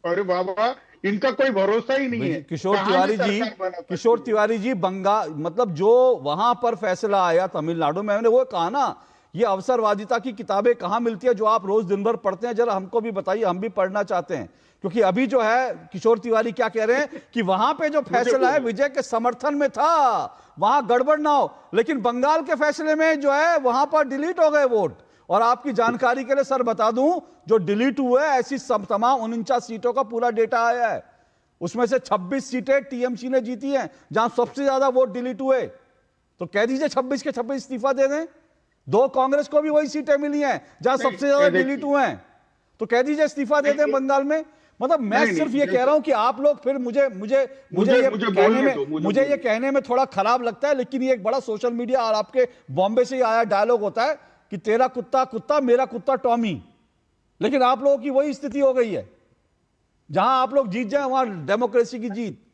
अरे बाबा, इनका कोई भरोसा ही नहीं है। किशोर तिवारी जी, बंगाल मतलब जो वहां पर फैसला आया तमिलनाडु में, मैंने वो कहा ना, ये अवसरवादिता की किताबें कहां मिलती है जो आप रोज दिन भर पढ़ते हैं? जरा हमको भी बताइए, हम भी पढ़ना चाहते हैं। क्योंकि अभी जो है किशोर तिवारी क्या कह रहे हैं कि वहां पे जो फैसला है विजय के समर्थन में था, वहां गड़बड़ ना हो, लेकिन बंगाल के फैसले में जो है वहां पर डिलीट हो गए वोट। और आपकी जानकारी के लिए सर बता दूं, जो डिलीट हुए ऐसी सब तमाम 49 सीटों का पूरा डेटा आया है, उसमें से 26 सीटें टीएमसी ने जीती हैं, जहां सबसे ज्यादा वोट डिलीट हुए। तो कह दीजिए 26 के 26 इस्तीफा दे दें। 2 कांग्रेस को भी वही सीटें मिली हैं जहां सबसे ज्यादा डिलीट हुए हैं, तो कह दीजिए इस्तीफा दे दें बंगाल में। मतलब मैं सिर्फ ये कह रहा हूं कि आप लोग फिर मुझे ये कहने में थोड़ा खराब लगता है, लेकिन ये एक बड़ा सोशल मीडिया और आपके बॉम्बे से ही आया डायलॉग होता है कि तेरा कुत्ता कुत्ता, मेरा कुत्ता टॉमी। लेकिन आप लोगों की वही स्थिति हो गई है, जहां आप लोग जीत जाए वहां डेमोक्रेसी की जीत।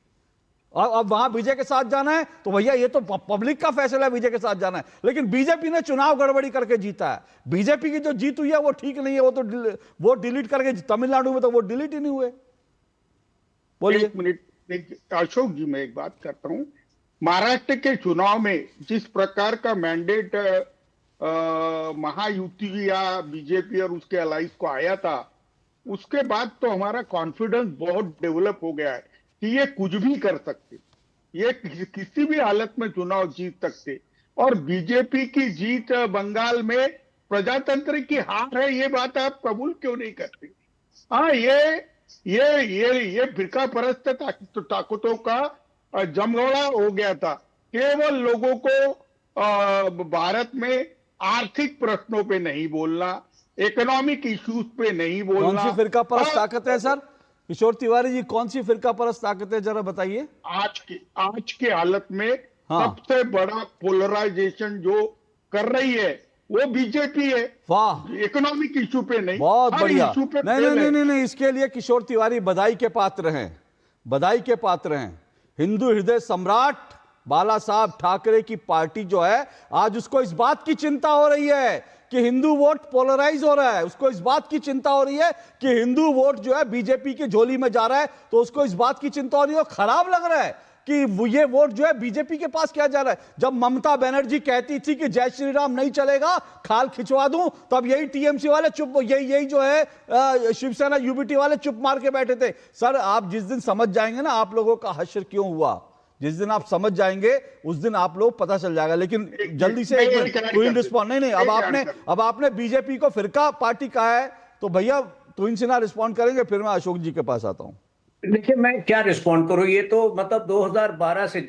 और अब वहां विजय के साथ जाना है तो भैया ये तो पब्लिक का फैसला है, विजय के साथ जाना है। लेकिन बीजेपी ने चुनाव गड़बड़ी करके जीता है। बीजेपी की जो जीत हुई है वो ठीक नहीं है, वो तो वो डिलीट करके, तमिलनाडु में तो वो डिलीट ही नहीं हुए। बोलिए। 1 मिनट अशोक जी, मैं एक बात करता हूं। महाराष्ट्र के चुनाव में जिस प्रकार का मैंडेट महायुति या बीजेपी और उसके अलाइंस को आया था, उसके बाद तो हमारा कॉन्फिडेंस बहुत डेवलप हो गया है कि ये कुछ भी कर सकते, ये किसी भी हालत में चुनाव जीत सकते। और बीजेपी की जीत बंगाल में प्रजातंत्र की हार है, ये बात आप कबूल क्यों नहीं करते? हाँ, ये फिरका परस्त ताकतों का जमघोड़ा हो गया था केवल लोगों को भारत में आर्थिक प्रश्नों पे नहीं बोलना, इकोनॉमिक इश्यूज पे नहीं बोलना। कौन सी फिरका परस्त ताकत है सर? किशोर तिवारी जी, कौन सी फिरका परस्त ताकत है, जरा बताइए। आज के हालत में सबसे बड़ा पोलराइजेशन जो कर रही है वो बीजेपी है। वाह, इकोनॉमिक इशू पे नहीं, बहुत बढ़िया। इशू पे नहीं, इसके लिए किशोर तिवारी बधाई के पात्र हैं, बधाई के पात्र हैं। हिंदू हृदय सम्राट बाला साहब ठाकरे की पार्टी जो है, आज उसको इस बात की चिंता हो रही है कि हिंदू वोट पोलराइज हो रहा है। उसको इस बात की चिंता हो रही है कि हिंदू वोट जो है बीजेपी की झोली में जा रहा है, तो उसको इस बात की चिंता हो रही है, खराब लग रहा है कि ये वोट जो है बीजेपी के पास क्या जा रहा है। जब ममता बनर्जी कहती थी कि जय श्री राम नहीं चलेगा, खाल खिंचवा दूं, तब यही टीएमसी वाले चुप, यही जो है शिवसेना यूबीटी वाले चुप मार के बैठे थे। सर, आप जिस दिन समझ जाएंगे ना आप लोगों का हश्र क्यों हुआ, जिस दिन आप समझ जाएंगे उस दिन आप लोग पता चल जाएगा। लेकिन जल्दी से एक रिस्पॉन्ड नहीं, अब आपने बीजेपी को फिरका पार्टी कहा है, तो भैया तुहिन सिन्हा रिस्पॉन्ड करेंगे, फिर मैं अशोक जी के पास आता हूं। देखिए, मैं क्या रिस्पॉन्ड करूं, ये तो मतलब 2012 से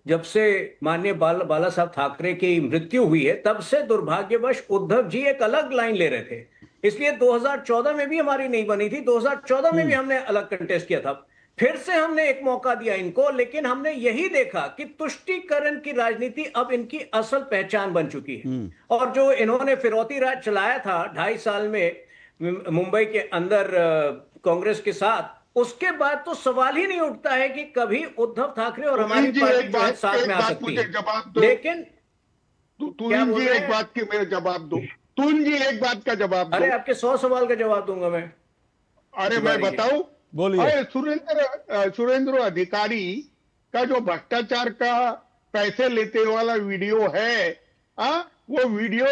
जब से माननीय बाला साहब ठाकरे की मृत्यु हुई है, तब से दुर्भाग्यवश उद्धव जी एक अलग लाइन ले रहे थे। इसलिए 2014 में भी हमारी नहीं बनी थी, 2014 में भी हमने अलग कंटेस्ट किया था। फिर से हमने एक मौका दिया इनको, लेकिन हमने यही देखा कि तुष्टीकरण की राजनीति अब इनकी असल पहचान बन चुकी है। और जो इन्होंने फिरौती राज चलाया था 2.5 साल में मुंबई के अंदर कांग्रेस के साथ, उसके बाद तो सवाल ही नहीं उठता है कि कभी उद्धव ठाकरे और हमारी पार्टी साथ में आ सकती है। लेकिन तुहिन जी एक बात के मेरा जवाब दो, तुहिन जी एक बात का जवाब दो। अरे आपके 100 सवाल का जवाब दूंगा मैं। अरे मैं बताऊं, बोलिए। सुरेंद्र अधिकारी का जो भ्रष्टाचार का पैसे लेते वाला वीडियो है, वो वीडियो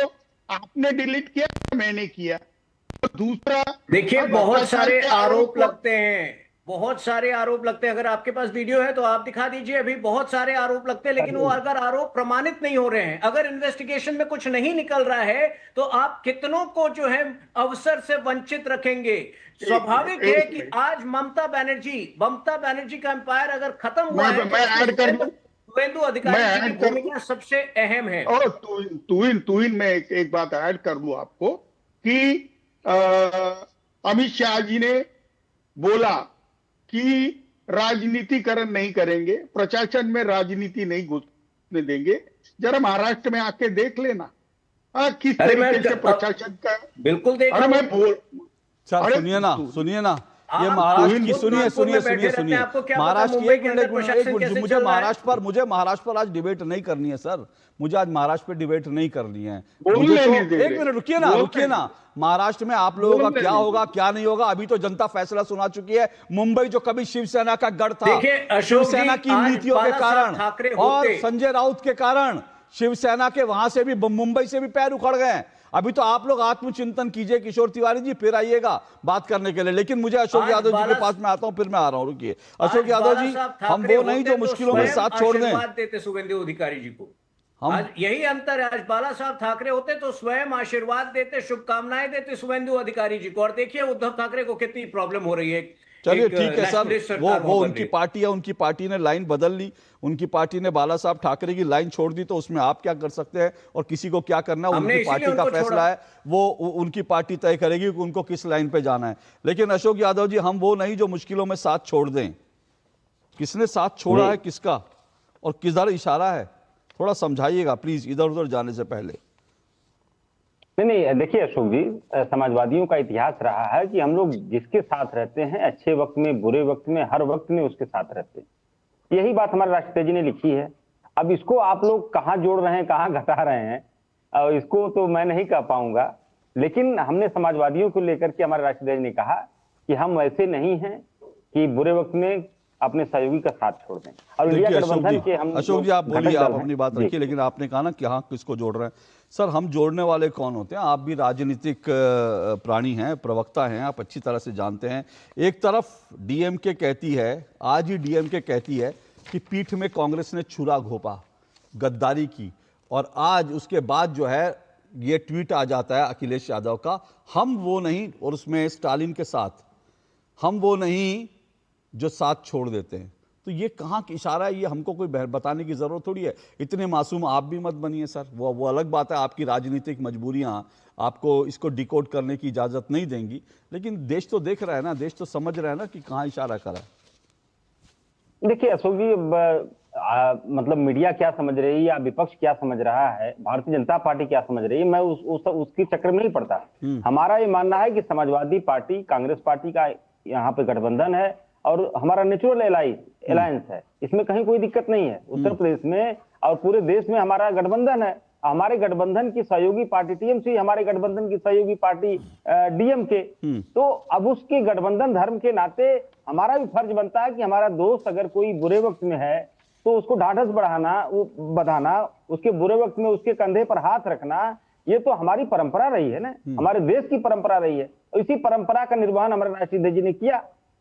आपने डिलीट किया, मैंने किया। दूसरा, देखिए, बहुत सारे आरोप लगते हैं, बहुत सारे आरोप लगते हैं। अगर आपके पास वीडियो है तो आप दिखा दीजिए। अभी बहुत सारे आरोप लगते हैं, लेकिन वो अगर आरोप प्रमाणित नहीं हो रहे हैं, अगर इन्वेस्टिगेशन में कुछ नहीं निकल रहा है, तो आप कितनों को जो है अवसर से वंचित रखेंगे। स्वाभाविक है कि आज ममता बनर्जी का एम्पायर अगर खत्म हुआ है, तो शुभेंदु अधिकारी की भूमिका सबसे अहम है। और तुहिन मैं एक बात ऐड कर दूं आपको कि अमित शाह जी ने बोला कि राजनीतिकरण नहीं करेंगे, प्रशासन में राजनीति नहीं घुसने देंगे। जरा महाराष्ट्र में आके देख लेना किस तरीके से प्रशासन का। बिल्कुल देख, अरे मैं बोल, सुनिए ना, ये महाराष्ट्र की सुनिए महाराष्ट्र की एक मिनट, मुझे महाराष्ट्र पर आज डिबेट नहीं करनी है सर, मुझे आज महाराष्ट्र पे डिबेट नहीं करनी है। एक मिनट रुकिए ना, महाराष्ट्र में आप लोगों का क्या होगा क्या नहीं होगा, अभी तो जनता फैसला सुना चुकी है। मुंबई जो कभी शिवसेना का गढ़ था, शिवसेना की नीतियों के कारण और संजय राउत के कारण शिवसेना के वहां से भी, मुंबई से भी पैर उखड़ गए। अभी तो आप लोग आत्मचिंतन कीजिए किशोर तिवारी जी, फिर आइएगा बात करने के लिए। लेकिन मुझे अशोक यादव जी के पास में आता हूं, फिर मैं आ रहा हूं, रुकिए। अशोक यादव जी, हम वो नहीं जो मुश्किलों में साथ छोड़ दें। देते शुभेंदु अधिकारी जी को, आज यही अंतर है। आज बाला साहब ठाकरे होते तो स्वयं आशीर्वाद देते, शुभकामनाएं देते शुभेंदु अधिकारी जी को। और देखिए उद्धव ठाकरे को कितनी प्रॉब्लम हो रही है। चलिए ठीक है सर, वो उनकी पार्टी है, उनकी पार्टी ने लाइन बदल ली, उनकी पार्टी ने बाला साहब ठाकरे की लाइन छोड़ दी, तो उसमें आप क्या कर सकते हैं और किसी को क्या करना है, उनकी पार्टी का फैसला है, वो उनकी पार्टी तय करेगी कि उनको किस लाइन पे जाना है। लेकिन अशोक यादव जी, हम वो नहीं जो मुश्किलों में साथ छोड़ दें। किसने साथ छोड़ा है, किसका और किधर इशारा है, थोड़ा समझाइएगा प्लीज, इधर उधर जाने से पहले। नहीं, देखिए अशोक जी, समाजवादियों का इतिहास रहा है कि हम लोग जिसके साथ रहते हैं, अच्छे वक्त में बुरे वक्त में, हर वक्त में उसके साथ रहते हैं। यही बात हमारे राष्ट्रपति जी ने लिखी है। अब इसको आप लोग कहाँ जोड़ रहे हैं, कहाँ घटा रहे हैं, और इसको तो मैं नहीं कह पाऊंगा। लेकिन हमने समाजवादियों को लेकर के हमारे राष्ट्रपति जी ने कहा कि हम ऐसे नहीं हैं कि बुरे वक्त में अपने सहयोगी का साथ छोड़ दें। और इंडिया गठबंधन के हम, अशोक जी आप बोलिए, आप अपनी बात रखिए। लेकिन आपने कहा ना कि हाँ किसको जोड़ रहे हैं। सर, हम जोड़ने वाले कौन होते हैं? आप भी राजनीतिक प्राणी हैं, प्रवक्ता हैं, आप अच्छी तरह से जानते हैं। एक तरफ डीएमके कहती है, आज ही डीएमके कहती है कि पीठ में कांग्रेस ने छुरा घोंपा, गद्दारी की, और आज उसके बाद जो है ये ट्वीट आ जाता है अखिलेश यादव का, हम वो नहीं, और उसमें स्टालिन के साथ, हम वो नहीं जो साथ छोड़ देते हैं। तो ये कहाँ की इशारा है, ये हमको कोई बताने की जरूरत थोड़ी है। इतने मासूम आप भी मत बनिए सर, वो अलग बात है, आपकी राजनीतिक मजबूरियां आपको इसको डिकोड करने की इजाजत नहीं देंगी, लेकिन देश तो देख रहा है ना, देश तो समझ रहा है ना कि कहाँ इशारा करा। देखिए अशोक जी, मतलब मीडिया क्या समझ रही है या विपक्ष क्या समझ रहा है, भारतीय जनता पार्टी क्या समझ रही है, मैं उसके चक्कर में नहीं पड़ता। हमारा ये मानना है कि समाजवादी पार्टी कांग्रेस पार्टी का यहाँ पे गठबंधन है और हमारा नेचुरल अलायंस है, इसमें कहीं कोई दिक्कत नहीं है। उत्तर प्रदेश में और पूरे देश में हमारा गठबंधन है। हमारे गठबंधन की सहयोगी पार्टी टीएमसी, हमारे गठबंधन की सहयोगी पार्टी डीएमके। तो अब उसके गठबंधन धर्म के नाते हमारा भी फर्ज बनता है कि हमारा दोस्त अगर कोई बुरे वक्त में है तो उसको ढाढ़स बढ़ाना, उसके बुरे वक्त में उसके कंधे पर हाथ रखना, ये तो हमारी परंपरा रही है ना, हमारे देश की परंपरा रही है। इसी परंपरा का निर्वहन हमारे राष्ट्रीय अध्यक्ष जी ने किया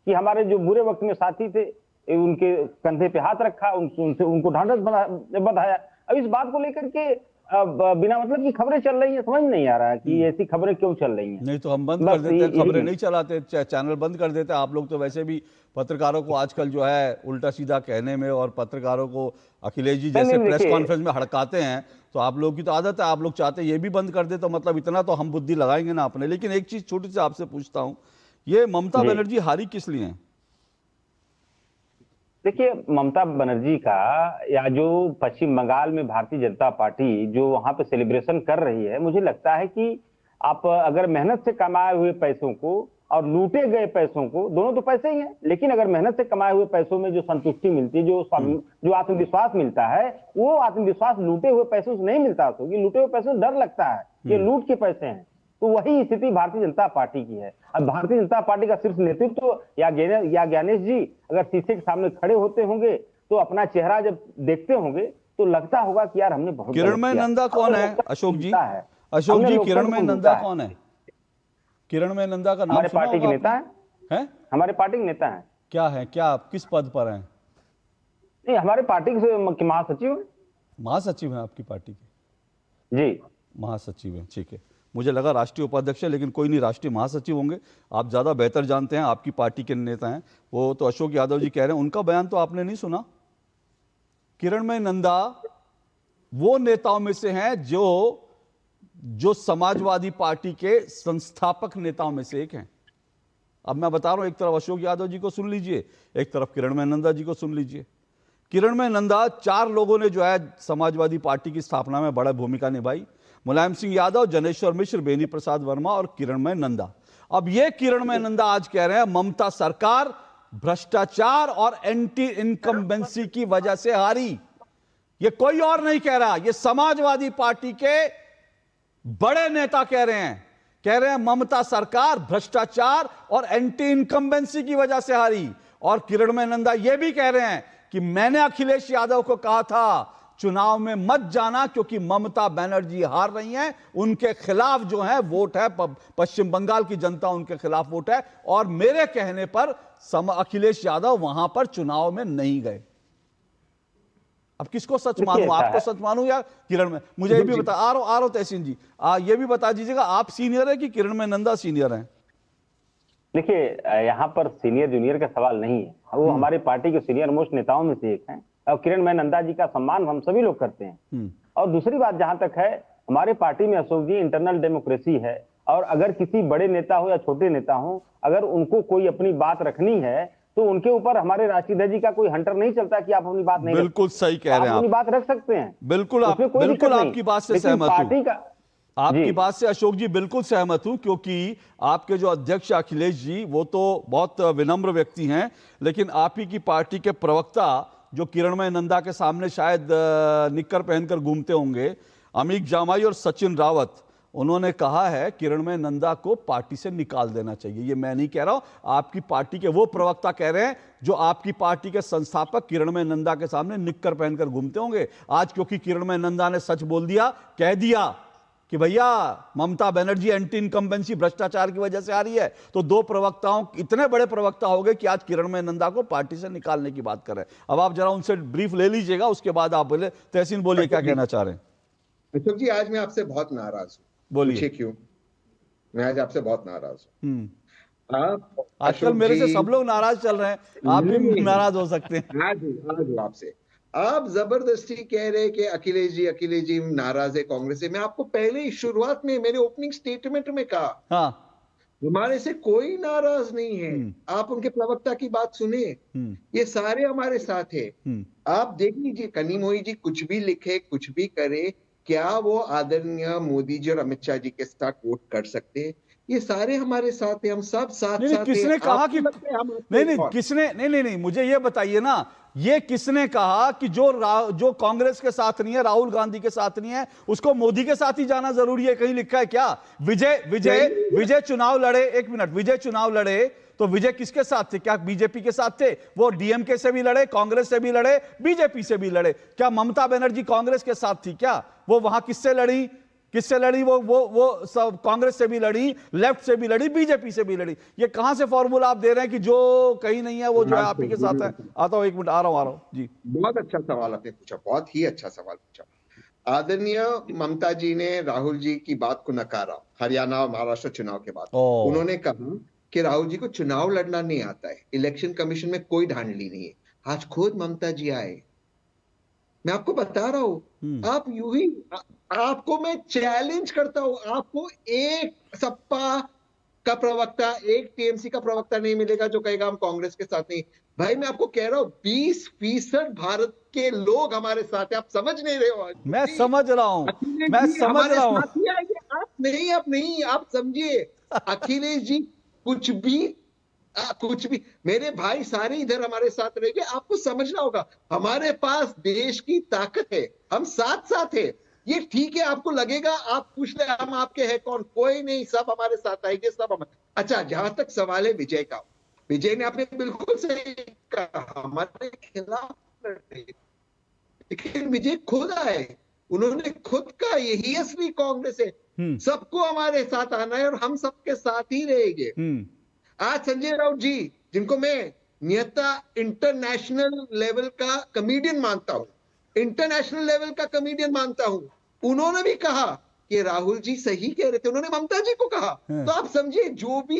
कि हमारे जो बुरे वक्त में साथी थे उनके कंधे पे हाथ रखा, उनको ढाढ़स बंधाया। अब इस बात को लेकर के बिना मतलब की खबरें चल रही है, समझ नहीं आ रहा है कि ऐसी खबरें क्यों चल रही हैं। नहीं तो हम बंद कर देते, खबरें नहीं चलाते, चैनल बंद कर देते। आप लोग तो वैसे भी पत्रकारों को आजकल जो है उल्टा सीधा कहने में और पत्रकारों को अखिलेश जी जैसे प्रेस कॉन्फ्रेंस में हड़काते हैं, तो आप लोग की तो आदत है, आप लोग चाहते हैं ये भी बंद कर दे, तो मतलब इतना तो हम बुद्धि लगाएंगे ना अपने। लेकिन एक चीज छोटी सी आपसे पूछता हूँ, ये ममता बनर्जी हारी किस लिए है? देखिए ममता बनर्जी का या जो पश्चिम बंगाल में भारतीय जनता पार्टी जो वहां पे सेलिब्रेशन कर रही है, मुझे लगता है कि आप अगर मेहनत से कमाए हुए पैसों को और लूटे गए पैसों को, दोनों तो पैसे ही हैं, लेकिन अगर मेहनत से कमाए हुए पैसों में जो संतुष्टि मिलती है, जो आत्मविश्वास मिलता है, वो आत्मविश्वास लूटे हुए पैसों से नहीं मिलता। क्योंकि लूटे हुए पैसों से डर लगता है, ये लूट के पैसे हैं। तो वही स्थिति भारतीय जनता पार्टी की है। अब भारतीय जनता पार्टी का सिर्फ नेतृत्व या ज्ञानेश जी अगर शीशे के सामने खड़े होते होंगे तो अपना चेहरा जब देखते होंगे तो लगता होगा कि यार हमने बहुत किरणमय नंदा कौन है अशोक जी? अशोक जी किरणमय नंदा कौन है? किरणमय नंदा का नाम हमारे पार्टी के नेता है, हमारे पार्टी के नेता है। क्या है, क्या किस पद पर हैं? नहीं, हमारे पार्टी के महासचिव। महासचिव हैं आपकी पार्टी के? जी महासचिव हैं, ठीक है। मुझे लगा राष्ट्रीय उपाध्यक्ष है, लेकिन कोई नहीं, राष्ट्रीय महासचिव होंगे। आप ज्यादा बेहतर जानते हैं, आपकी पार्टी के नेता हैं वो। तो अशोक यादव जी कह रहे हैं, उनका बयान तो आपने नहीं सुना। किरणमय नंदा वो नेताओं में से हैं जो समाजवादी पार्टी के संस्थापक नेताओं में से एक हैं। अब मैं बता रहा हूं, एक तरफ अशोक यादव जी को सुन लीजिए, एक तरफ किरणमय नंदा जी को सुन लीजिए। किरणमय नंदा, 4 लोगों ने जो है समाजवादी पार्टी की स्थापना में बड़ा भूमिका निभाई। मुलायम सिंह यादव, जनेश्वर मिश्र, बेनी प्रसाद वर्मा और किरणमय नंदा। अब ये किरणमय नंदा आज कह रहे हैं ममता सरकार भ्रष्टाचार और एंटी इनकम्बेंसी की वजह से हारी। ये कोई और नहीं कह रहा, ये समाजवादी पार्टी के बड़े नेता कह रहे हैं ममता सरकार भ्रष्टाचार और एंटी इनकम्बेंसी की वजह से हारी। और किरणमय नंदा ये भी कह रहे हैं कि मैंने अखिलेश यादव को कहा था चुनाव में मत जाना, क्योंकि ममता बनर्जी हार रही हैं, उनके खिलाफ जो है वोट है, पश्चिम बंगाल की जनता उनके खिलाफ वोट है, और मेरे कहने पर अखिलेश यादव वहां पर चुनाव में नहीं गए। अब किसको सच मानूं, आपको सच मानूं या किरण में? मुझे ये भी बता, आ रहा हूं तहसीन जी, ये भी बता दीजिएगा, आप सीनियर है कि किरणमय नंदा सीनियर हैं? देखिए यहाँ पर सीनियर जूनियर का सवाल नहीं है, वो हमारी पार्टी के सीनियर मोस्ट नेताओं में से एक हैं और किरणमय नंदा जी का सम्मान हम सभी लोग करते हैं। और दूसरी बात जहां तक है, हमारे पार्टी में अशोक जी इंटरनल डेमोक्रेसी है, और अगर किसी बड़े नेता हो या छोटे नेता हो, अगर उनको कोई अपनी बात रखनी है तो उनके ऊपर हमारे राष्ट्रीय अध्यक्ष जी का कोई हंटर नहीं चलता कि आप अपनी बात नहीं, बिल्कुल सही कह रहे हैं, अपनी बात रख सकते हैं। बिल्कुल आपकी बात से सहमत हूं, आपकी बात से अशोक जी बिल्कुल सहमत हूं, क्योंकि आपके जो अध्यक्ष अखिलेश जी वो तो बहुत विनम्र व्यक्ति हैं, लेकिन आप ही की पार्टी के प्रवक्ता जो किरणमय नंदा के सामने शायद निक्कर पहनकर घूमते होंगे, अमीक जामाई और सचिन रावत, उन्होंने कहा है किरणमय नंदा को पार्टी से निकाल देना चाहिए। ये मैं नहीं कह रहा हूं, आपकी पार्टी के वो प्रवक्ता कह रहे हैं जो आपकी पार्टी के संस्थापक किरणमय नंदा के सामने निक्कर पहनकर घूमते होंगे। आज क्योंकि किरणमय नंदा ने सच बोल दिया, कह दिया कि भैया ममता बनर्जी एंटी इनकम्बेंसी भ्रष्टाचार की वजह से आ रही है, तो 2 प्रवक्ताओं, इतने बड़े प्रवक्ता हो गए कि आज किरणमय नंदा को पार्टी से निकालने की बात कर रहे हैं। अब आप जरा उनसे ब्रीफ ले लीजिएगा, उसके बाद आप बोले। तहसीन बोलिए, क्या कहना चाह रहे हैं? अशोक जी, आज मैं आपसे बहुत नाराज हूं। बोलिए। क्यों? मैं आज आपसे बहुत नाराज हूं। आजकल मेरे से सब लोग नाराज चल रहे हैं, आप भी नाराज हो सकते हैं। आज आपसे आप जबरदस्ती कह रहे हैं कि अखिलेश जी नाराज है कांग्रेस से। मैं आपको पहले ही शुरुआत में मेरे ओपनिंग स्टेटमेंट में कहा, हाँ, हमारे से कोई नाराज नहीं है। आप उनके प्रवक्ता की बात सुने, ये सारे हमारे साथ है। आप देख लीजिए, कनी मोई जी कुछ भी लिखे, कुछ भी करे, क्या वो आदरणीय मोदी जी और अमित शाह जी के साथ वोट कर सकते हैं? ये सारे हमारे साथ है, हम सब साथ नहीं, साथ किसने हैं। कहा कि नहीं किसने नहीं मुझे ये बताइए ना, ये किसने कहा कि जो कांग्रेस के साथ नहीं है, राहुल गांधी के साथ नहीं है, उसको मोदी के साथ ही जाना जरूरी है? कहीं लिखा है क्या? विजय चुनाव लड़े, एक मिनट, विजय चुनाव लड़े तो विजय किसके साथ थे? क्या बीजेपी के साथ थे? वो डीएमके से भी लड़े, कांग्रेस से भी लड़े, बीजेपी से भी लड़े। क्या ममता बनर्जी कांग्रेस के साथ थी क्या? वो वहां किससे लड़ी? वो सब कांग्रेस से भी लड़ी, लेफ्ट से भी लड़ी, बीजेपी से भी लड़ी। ये कहां से फॉर्मूला आप दे रहे हैं कि जो कहीं नहीं है वो जो है आप ही के साथ है? आता हूं, एक मिनट, आ रहा हूं जी। बहुत अच्छा सवाल आपने पूछा, बहुत ही अच्छा सवाल पूछा। आदरणीय ममता जी ने राहुल जी की बात को नकारा हरियाणा और महाराष्ट्र चुनाव के बाद। उन्होंने कहा कि राहुल जी को चुनाव लड़ना नहीं आता है, इलेक्शन कमीशन में कोई धांधली नहीं है। आज खुद ममता जी आए, मैं आपको बता रहा हूं, आप यूं ही, आपको मैं चैलेंज करता हूं, आपको एक सपा का प्रवक्ता, एक टीएमसी का प्रवक्ता नहीं मिलेगा जो कहेगा हम कांग्रेस के साथ नहीं। भाई मैं आपको कह रहा हूं, 20% भारत के लोग हमारे साथ है, आप समझ नहीं रहे हो। मैं समझ रहा हूं, आप नहीं, आप समझिए, अखिलेश जी कुछ भी मेरे भाई सारे इधर हमारे साथ रहेंगे। आपको समझना होगा, हमारे पास देश की ताकत है, हम साथ साथ है। ये ठीक है, आपको लगेगा, आप पूछ ले हम आपके हैं कौन, कोई नहीं, सब हमारे साथ आएंगे, सब हमारे। अच्छा, जहां तक सवाल है विजय का, विजय ने आपने बिल्कुल सही कहा, हमारे खिलाफ लड़े, लेकिन विजय खुद आए, उन्होंने खुद का यही असली कांग्रेस है, सबको हमारे साथ आना है और हम सबके साथ ही रहेंगे। आज संजय राउत जी, जिनको मैं नियता इंटरनेशनल लेवल का कॉमेडियन मानता हूं, उन्होंने भी कहा कि राहुल जी सही कह रहे थे, उन्होंने ममता जी को कहा। तो आप समझिए, जो भी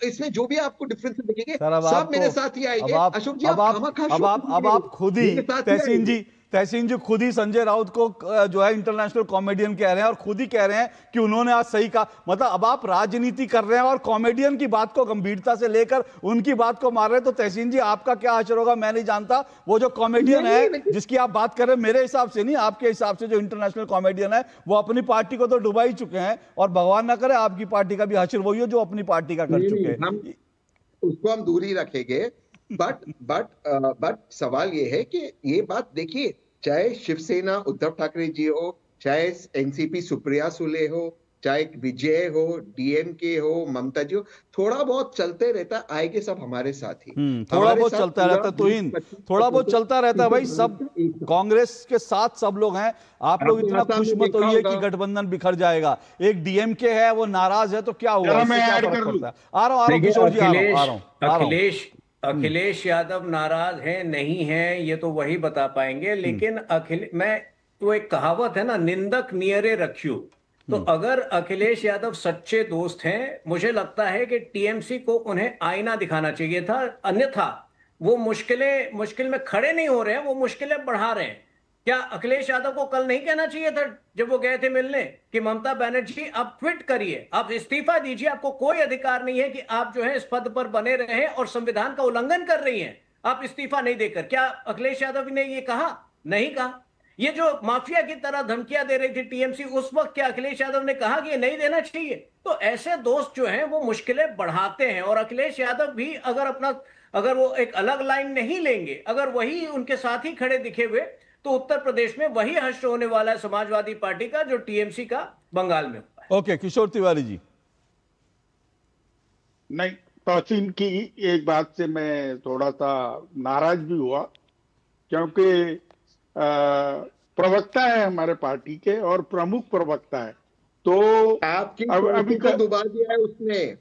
इसमें जो भी आपको डिफरेंस दिखेंगे, सब मेरे साथ ही आएंगे। अशोक जी, अब आप खुद ही तहसीन जी खुद ही संजय राउत को जो है इंटरनेशनल कॉमेडियन कह रहे हैं और खुद ही कह रहे हैं कि उन्होंने आज सही कहा। मतलब अब आप राजनीति कर रहे हैं और कॉमेडियन की बात को गंभीरता से लेकर उनकी बात को मार रहे हैं। तो तहसीन जी, आपका क्या असर होगा मैं नहीं जानता। वो जो कॉमेडियन है जिसकी आप बात कर रहे हैं, मेरे हिसाब से नहीं, आपके हिसाब से जो इंटरनेशनल कॉमेडियन है वो अपनी पार्टी को तो डुबा ही चुके हैं, और भगवान ना करे आपकी पार्टी का भी हश्र वही हो जो अपनी पार्टी का कर चुके हैं। उसको हम दूरी रखेंगे, बट सवाल ये है कि ये बात देखिए, चाहे शिवसेना उद्धव ठाकरे जी हो, चाहे एनसीपी सुप्रिया सुले हो, चाहे विजय हो, डीएमके हो, ममता जी हो, थोड़ा बहुत चलते रहता, आएंगे सब हमारे साथ ही। थोड़ा बहुत चलता रहता, तो इन थोड़ा बहुत चलता रहता है भाई, सब कांग्रेस के साथ सब लोग हैं। आप लोग इतना खुश मत होइए कि गठबंधन बिखर जाएगा। एक डीएमके है वो नाराज है तो क्या हुआ, क्या फर्क पड़ता है? आ रहा हूं किशोर जी, आ रहा हूं। अखिलेश यादव नाराज है नहीं है ये तो वही बता पाएंगे, लेकिन मैं तो एक कहावत है ना, निंदक नियरे रखियो। तो अगर अखिलेश यादव सच्चे दोस्त हैं, मुझे लगता है कि टीएमसी को उन्हें आईना दिखाना चाहिए था, अन्यथा वो मुश्किल में खड़े नहीं हो रहे हैं, वो मुश्किलें बढ़ा रहे हैं। क्या अखिलेश यादव को कल नहीं कहना चाहिए था जब वो गए थे मिलने कि ममता बनर्जी आप क्विट करिए, आप इस्तीफा दीजिए, आपको कोई अधिकार नहीं है कि आप जो है इस पद पर बने रहें और संविधान का उल्लंघन कर रही हैं आप इस्तीफा नहीं देकर। क्या अखिलेश यादव ने ये कहा? नहीं कहा। ये जो माफिया की तरह धमकियां दे रही थी टीएमसी, उस वक्त क्या अखिलेश यादव ने कहा कि ये नहीं देना चाहिए? तो ऐसे दोस्त जो हैं वो मुश्किलें बढ़ाते हैं, और अखिलेश यादव भी अगर वो एक अलग लाइन नहीं लेंगे, अगर वही उनके साथ ही खड़े दिखे हुए, तो उत्तर प्रदेश में वही हश्र होने वाला है समाजवादी पार्टी का जो टीएमसी का बंगाल में हुआ है। ओके, किशोर तिवारी जी। नहीं, तहसीन की एक बात से मैं थोड़ा सा नाराज भी हुआ, क्योंकि प्रवक्ता है हमारे पार्टी के और प्रमुख प्रवक्ता है, तो आपकी अभी को डुबा दिया है उसने।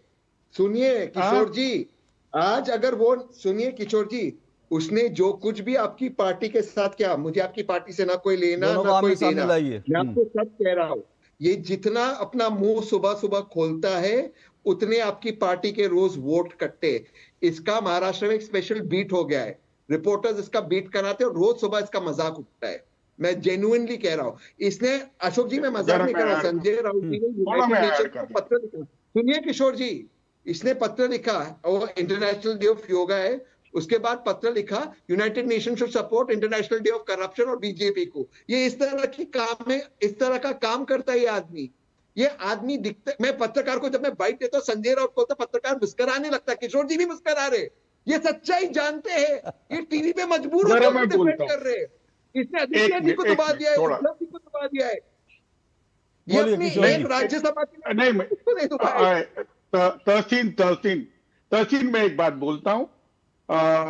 सुनिए किशोर जी, आज अगर वो सुनिए किशोर जी, उसने जो कुछ भी आपकी पार्टी के साथ किया, मुझे आपकी पार्टी से ना कोई लेना ना कोई देना, मैं आपको सब कह रहा हूं, ये जितना अपना मुंह सुबह सुबह खोलता है उतने आपकी पार्टी के रोज वोट कट्टे। इसका महाराष्ट्र में एक स्पेशल बीट हो गया है, रिपोर्टर्स इसका बीट कराते हैं और रोज सुबह इसका मजाक उठता है। मैं जेन्युइनली कह रहा हूं, इसने, अशोक जी मैं मजाक नहीं कर रहा, संजय राउत जी ने यूनाइटेड नेशन को पत्र लिखा। सुनिए किशोर जी, इसने पत्र लिखा और इंटरनेशनल डे ऑफ योगा है, उसके बाद पत्र लिखा United nation should support international day of corruption और बीजेपी को। ये इस तरह की काम है, इस तरह का काम करता है ये आदमी दिखता। मैं पत्रकार को जब मैं बाइट देता हूं, संजय राउत को, तो पत्रकार मुस्कुराने लगता, किशोर जी भी मुस्कुरा रहे, ये सच्चाई जानते हैं, ये टीवी पे मजबूर होकर डिफेंड कर रहे हैं। इसने आदित्य जी को दबा दिया है, विप्लव जी को दबा दिया है, ये अपनी एक राज्यसभा की तहसीन में एक बात बोलता हूं,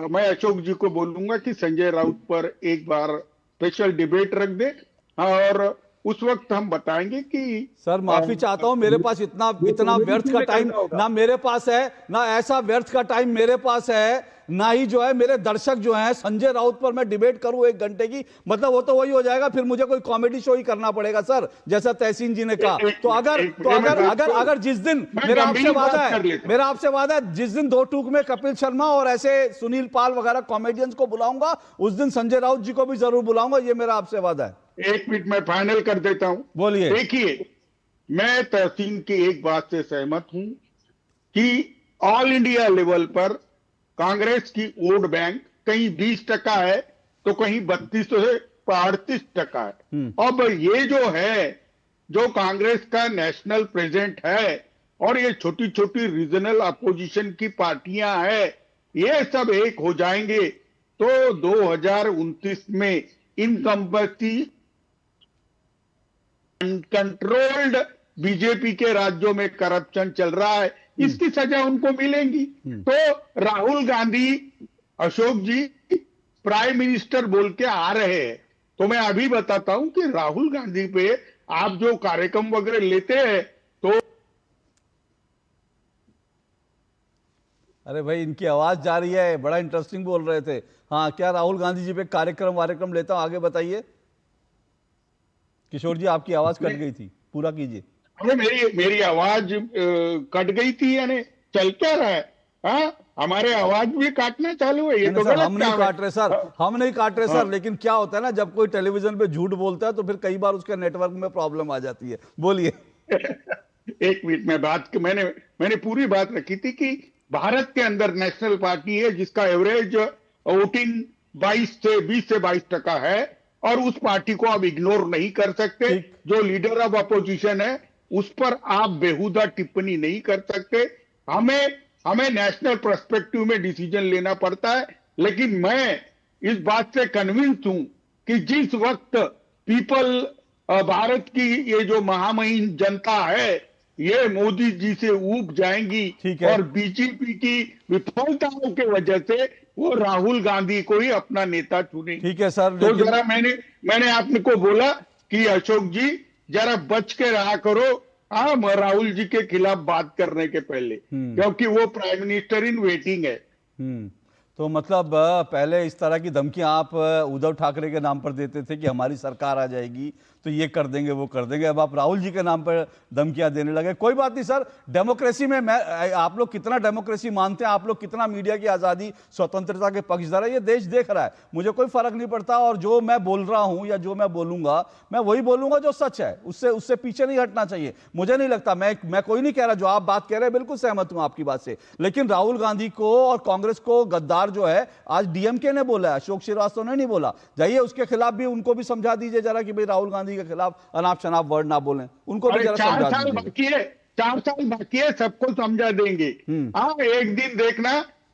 मैं अशोक जी को बोलूंगा कि संजय राउत पर एक बार स्पेशल डिबेट रख दे और उस वक्त हम बताएंगे कि सर माफी चाहता हूं, मेरे पास इतना व्यर्थ का टाइम ना मेरे पास है, ना ऐसा व्यर्थ का टाइम मेरे पास है, ना ही जो है मेरे दर्शक जो हैं संजय राउत पर मैं डिबेट करूं 1 घंटे की, मतलब वो तो वही हो जाएगा, फिर मुझे कोई कॉमेडी शो ही करना पड़ेगा सर, जैसा तहसीन जी ने कहा। तो अगर जिस दिन मेरा आपसे वादा है जिस दिन 2 टूक में कपिल शर्मा और ऐसे सुनील पाल वगैरह कॉमेडियंस को बुलाऊंगा, उस दिन संजय राउत जी को भी जरूर बुलाऊंगा, ये मेरा आपसे वादा है। 1 मिनट में फाइनल कर देता हूं। बोलिए। देखिए, मैं तहसीन की एक बात से सहमत हूं कि ऑल इंडिया लेवल पर कांग्रेस की वोट बैंक कहीं 20% है तो कहीं 32 से 38% है। अब ये जो है, जो कांग्रेस का नेशनल प्रेजेंट है और ये छोटी छोटी रीजनल अपोजिशन की पार्टियां हैं, ये सब एक हो जाएंगे तो 2029 में इनकम्बेंसी कंट्रोल्ड बीजेपी के राज्यों में करप्शन चल रहा है, इसकी सजा उनको मिलेंगी। तो राहुल गांधी, अशोक जी प्राइम मिनिस्टर बोल के आ रहे हैं, तो मैं अभी बताता हूं कि राहुल गांधी पे आप जो कार्यक्रम वगैरह लेते हैं तो अरे भाई इनकी आवाज जा रही है, बड़ा इंटरेस्टिंग बोल रहे थे। हाँ, क्या राहुल गांधी जी पे कार्यक्रम लेता हूं, आगे बताइए। किशोर जी आपकी आवाज कट गई थी, पूरा कीजिए। मेरी आवाज कट गई थी, यानी चल क्या रहा है? हाँ, हमारे आवाज भी काटना चालू है, ये तो सर हम नहीं काट रहे सर, हम नहीं काट रहे सर, लेकिन क्या होता है ना, जब कोई टेलीविजन पे झूठ बोलता है तो फिर कई बार उसके नेटवर्क में प्रॉब्लम आ जाती है। बोलिए। 1 मिनट में बात, मैंने पूरी बात रखी थी कि भारत के अंदर नेशनल पार्टी है जिसका एवरेज वोटिंग 20 से 22% है और उस पार्टी को आप इग्नोर नहीं कर सकते। जो लीडर ऑफ अपोजिशन है उस पर आप बेहुदा टिप्पणी नहीं कर सकते। हमें नेशनल पर्सपेक्टिव में डिसीजन लेना पड़ता है, लेकिन मैं इस बात से कन्विंस हूं कि जिस वक्त भारत की ये जो महामहिम जनता है ये मोदी जी से ऊब जाएंगी और बीजेपी की विफलताओं की वजह से वो राहुल गांधी को ही अपना नेता चुने। ठीक है सर। तो जरा मैंने आपको बोला कि अशोक जी जरा बच के रहा करो राहुल जी के खिलाफ बात करने के पहले, क्योंकि वो प्राइम मिनिस्टर इन वेटिंग है। तो मतलब पहले इस तरह की धमकियां आप उद्धव ठाकरे के नाम पर देते थे कि हमारी सरकार आ जाएगी तो ये कर देंगे वो कर देंगे, अब आप राहुल जी के नाम पर धमकियां देने लगे। कोई बात नहीं सर, डेमोक्रेसी में आप लोग कितना डेमोक्रेसी मानते हैं, आप लोग कितना मीडिया की आज़ादी स्वतंत्रता के पक्षधर है, ये देश देख रहा है, मुझे कोई फर्क नहीं पड़ता। और जो मैं बोल रहा हूं या जो मैं बोलूंगा मैं वही बोलूंगा जो सच है, उससे पीछे नहीं हटना चाहिए। मुझे नहीं लगता, मैं कोई नहीं कह रहा, जो आप बात कह रहे हैं बिल्कुल सहमत हूं आपकी बात से, लेकिन राहुल गांधी को और कांग्रेस को गद्दार जो है आज डीएमके ने बोला है, अशोक श्रीवास्तव ने नहीं बोला। जाइए उसके खिलाफ भी उनको भी समझा दीजिए जरा कि भाई राहुल गांधी के खिलाफ अनाप शनाप वर्ड ना बोलें, उनको भी जरा समझा दीजिए। 4 साल बाकी है, सबको समझा देंगे। हाँ, एक दिन देखना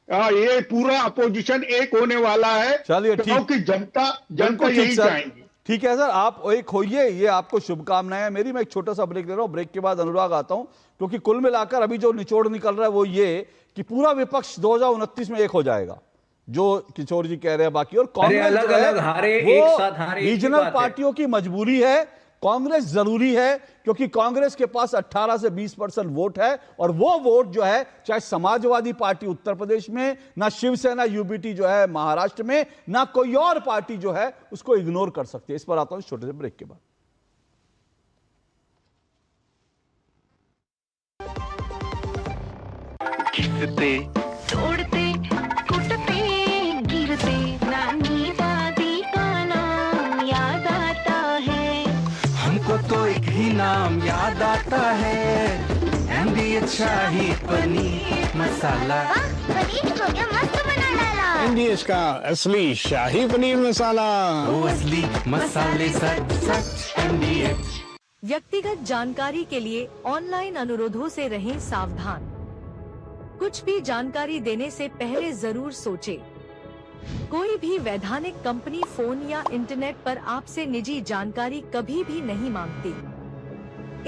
ये पूरा अपोजिशन एक होने वाला है। चलिए ठीक, क्योंकि जनता यही चाहेगी। ठीक है सर, आप एक होइए, ये आपको शुभकामनाएं हैं मेरी। मैं एक छोटा सा ब्रेक ले रहा हूं, ब्रेक के बाद अनुराग आता हूं, क्योंकि कुल मिलाकर अभी जो निचोड़ निकल रहा है वो ये कि पूरा विपक्ष 2029 में एक हो जाएगा, जो किशोर जी कह रहे हैं। बाकी और कांग्रेस अलग-अलग हारे, एक साथ हारे, रीजनल पार्टियों की मजबूरी है, कांग्रेस जरूरी है, क्योंकि कांग्रेस के पास 18 से 20% वोट है और वो वोट जो है चाहे समाजवादी पार्टी उत्तर प्रदेश में, ना शिवसेना यूबीटी जो है महाराष्ट्र में, ना कोई और पार्टी जो है उसको इग्नोर कर सकती है। इस पर आता हूं छोटे से ब्रेक के बाद। चीरते तोड़ते कुटते गिरते नानी दादी का नाम याद आता है। हमको तो एक ही नाम याद आता है, MDH शाही पनीर मसाला। पनीर को क्या मस्त बना डाला। MDH का असली शाही पनीर मसाला, वो असली मसाले सच सच MDH। व्यक्तिगत जानकारी के लिए ऑनलाइन अनुरोधों से रहें सावधान। कुछ भी जानकारी देने से पहले जरूर सोचें। कोई भी वैधानिक कंपनी फोन या इंटरनेट पर आपसे निजी जानकारी कभी भी नहीं मांगती,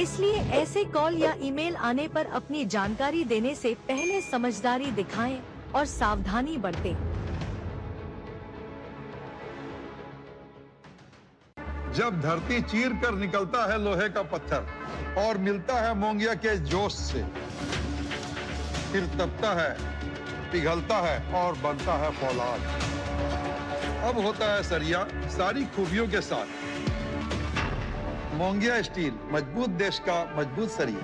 इसलिए ऐसे कॉल या ईमेल आने पर अपनी जानकारी देने से पहले समझदारी दिखाएं और सावधानी बरतें। जब धरती चीर कर निकलता है लोहे का पत्थर और मिलता है मोंगिया के जोश से, फिर तपता है, पिघलता है और बनता है फौलाद। अब होता है सरिया सारी खूबियों के साथ। मोंगिया स्टील, मजबूत देश का मजबूत सरिया।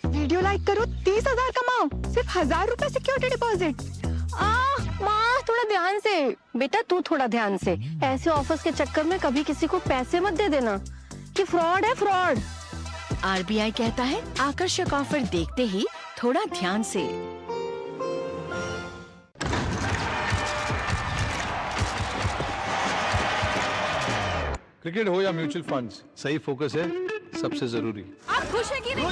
वीडियो लाइक करो, 30,000 कमाओ, सिर्फ 1,000 रुपए सिक्योरिटी डिपॉजिट। माँ थोड़ा ध्यान से, बेटा तू थोड़ा ध्यान से। ऐसे ऑफर्स के चक्कर में कभी किसी को पैसे मत दे देना, कि फ्रॉड है फ्रॉड। RBI कहता है आकर्षक ऑफर देखते ही थोड़ा ध्यान से। क्रिकेट हो या म्यूचुअल फंड्स, सही फोकस है सबसे जरूरी। आप खुश हैं कि नहीं?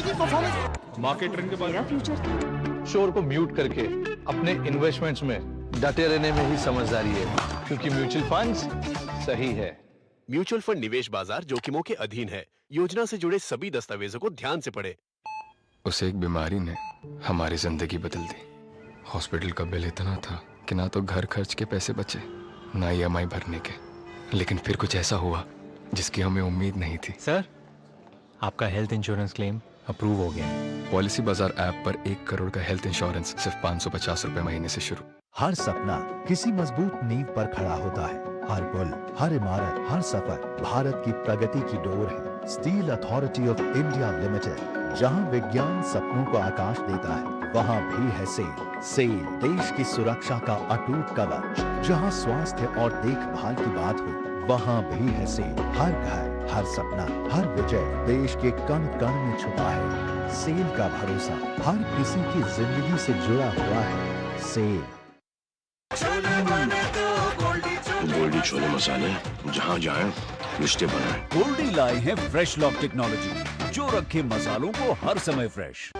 मार्केट ट्रेंड के बाद शोर को म्यूट करके अपने इन्वेस्टमेंट्स में डटे रहने में ही समझदारी है, क्योंकि म्यूचुअल फंड्स सही है। म्यूचुअल फंड निवेश बाजार जोखिमों के अधीन है। योजना से जुड़े सभी दस्तावेजों को ध्यान से पढ़ें। उस एक बीमारी ने हमारी जिंदगी बदल दी। हॉस्पिटल का बिल इतना था कि ना तो घर खर्च के पैसे बचे, ना EMI भरने के। लेकिन फिर कुछ ऐसा हुआ जिसकी हमें उम्मीद नहीं थी। सर, आपका हेल्थ इंश्योरेंस क्लेम अप्रूव हो गया। पॉलिसी बाजार ऐप पर 1 करोड़ का हेल्थ इंश्योरेंस सिर्फ 550 रुपए महीने से शुरू। हर सपना किसी मजबूत नींव पर खड़ा होता है। हर पुल, हर इमारत, हर सफर भारत की प्रगति की डोर है। Steel authority of India limited, जहां विज्ञान सपनों को आकाश देता है, वहां भी है सेल। सेल देश की सुरक्षा का अटूट कवच। जहां स्वास्थ्य और देखभाल की बात हो, वहां भी है सेल। हर घर, हर सपना, हर विजय देश के कण कण में छुपा है। सेल का भरोसा हर किसी की जिंदगी से जुड़ा हुआ है। सेल। गोल्डी छोले मसाले, जहाँ जाए रिश्ते बनाए। गोल्डी लाए हैं फ्रेश लॉक टेक्नोलॉजी, जो रखे मसालों को हर समय फ्रेश।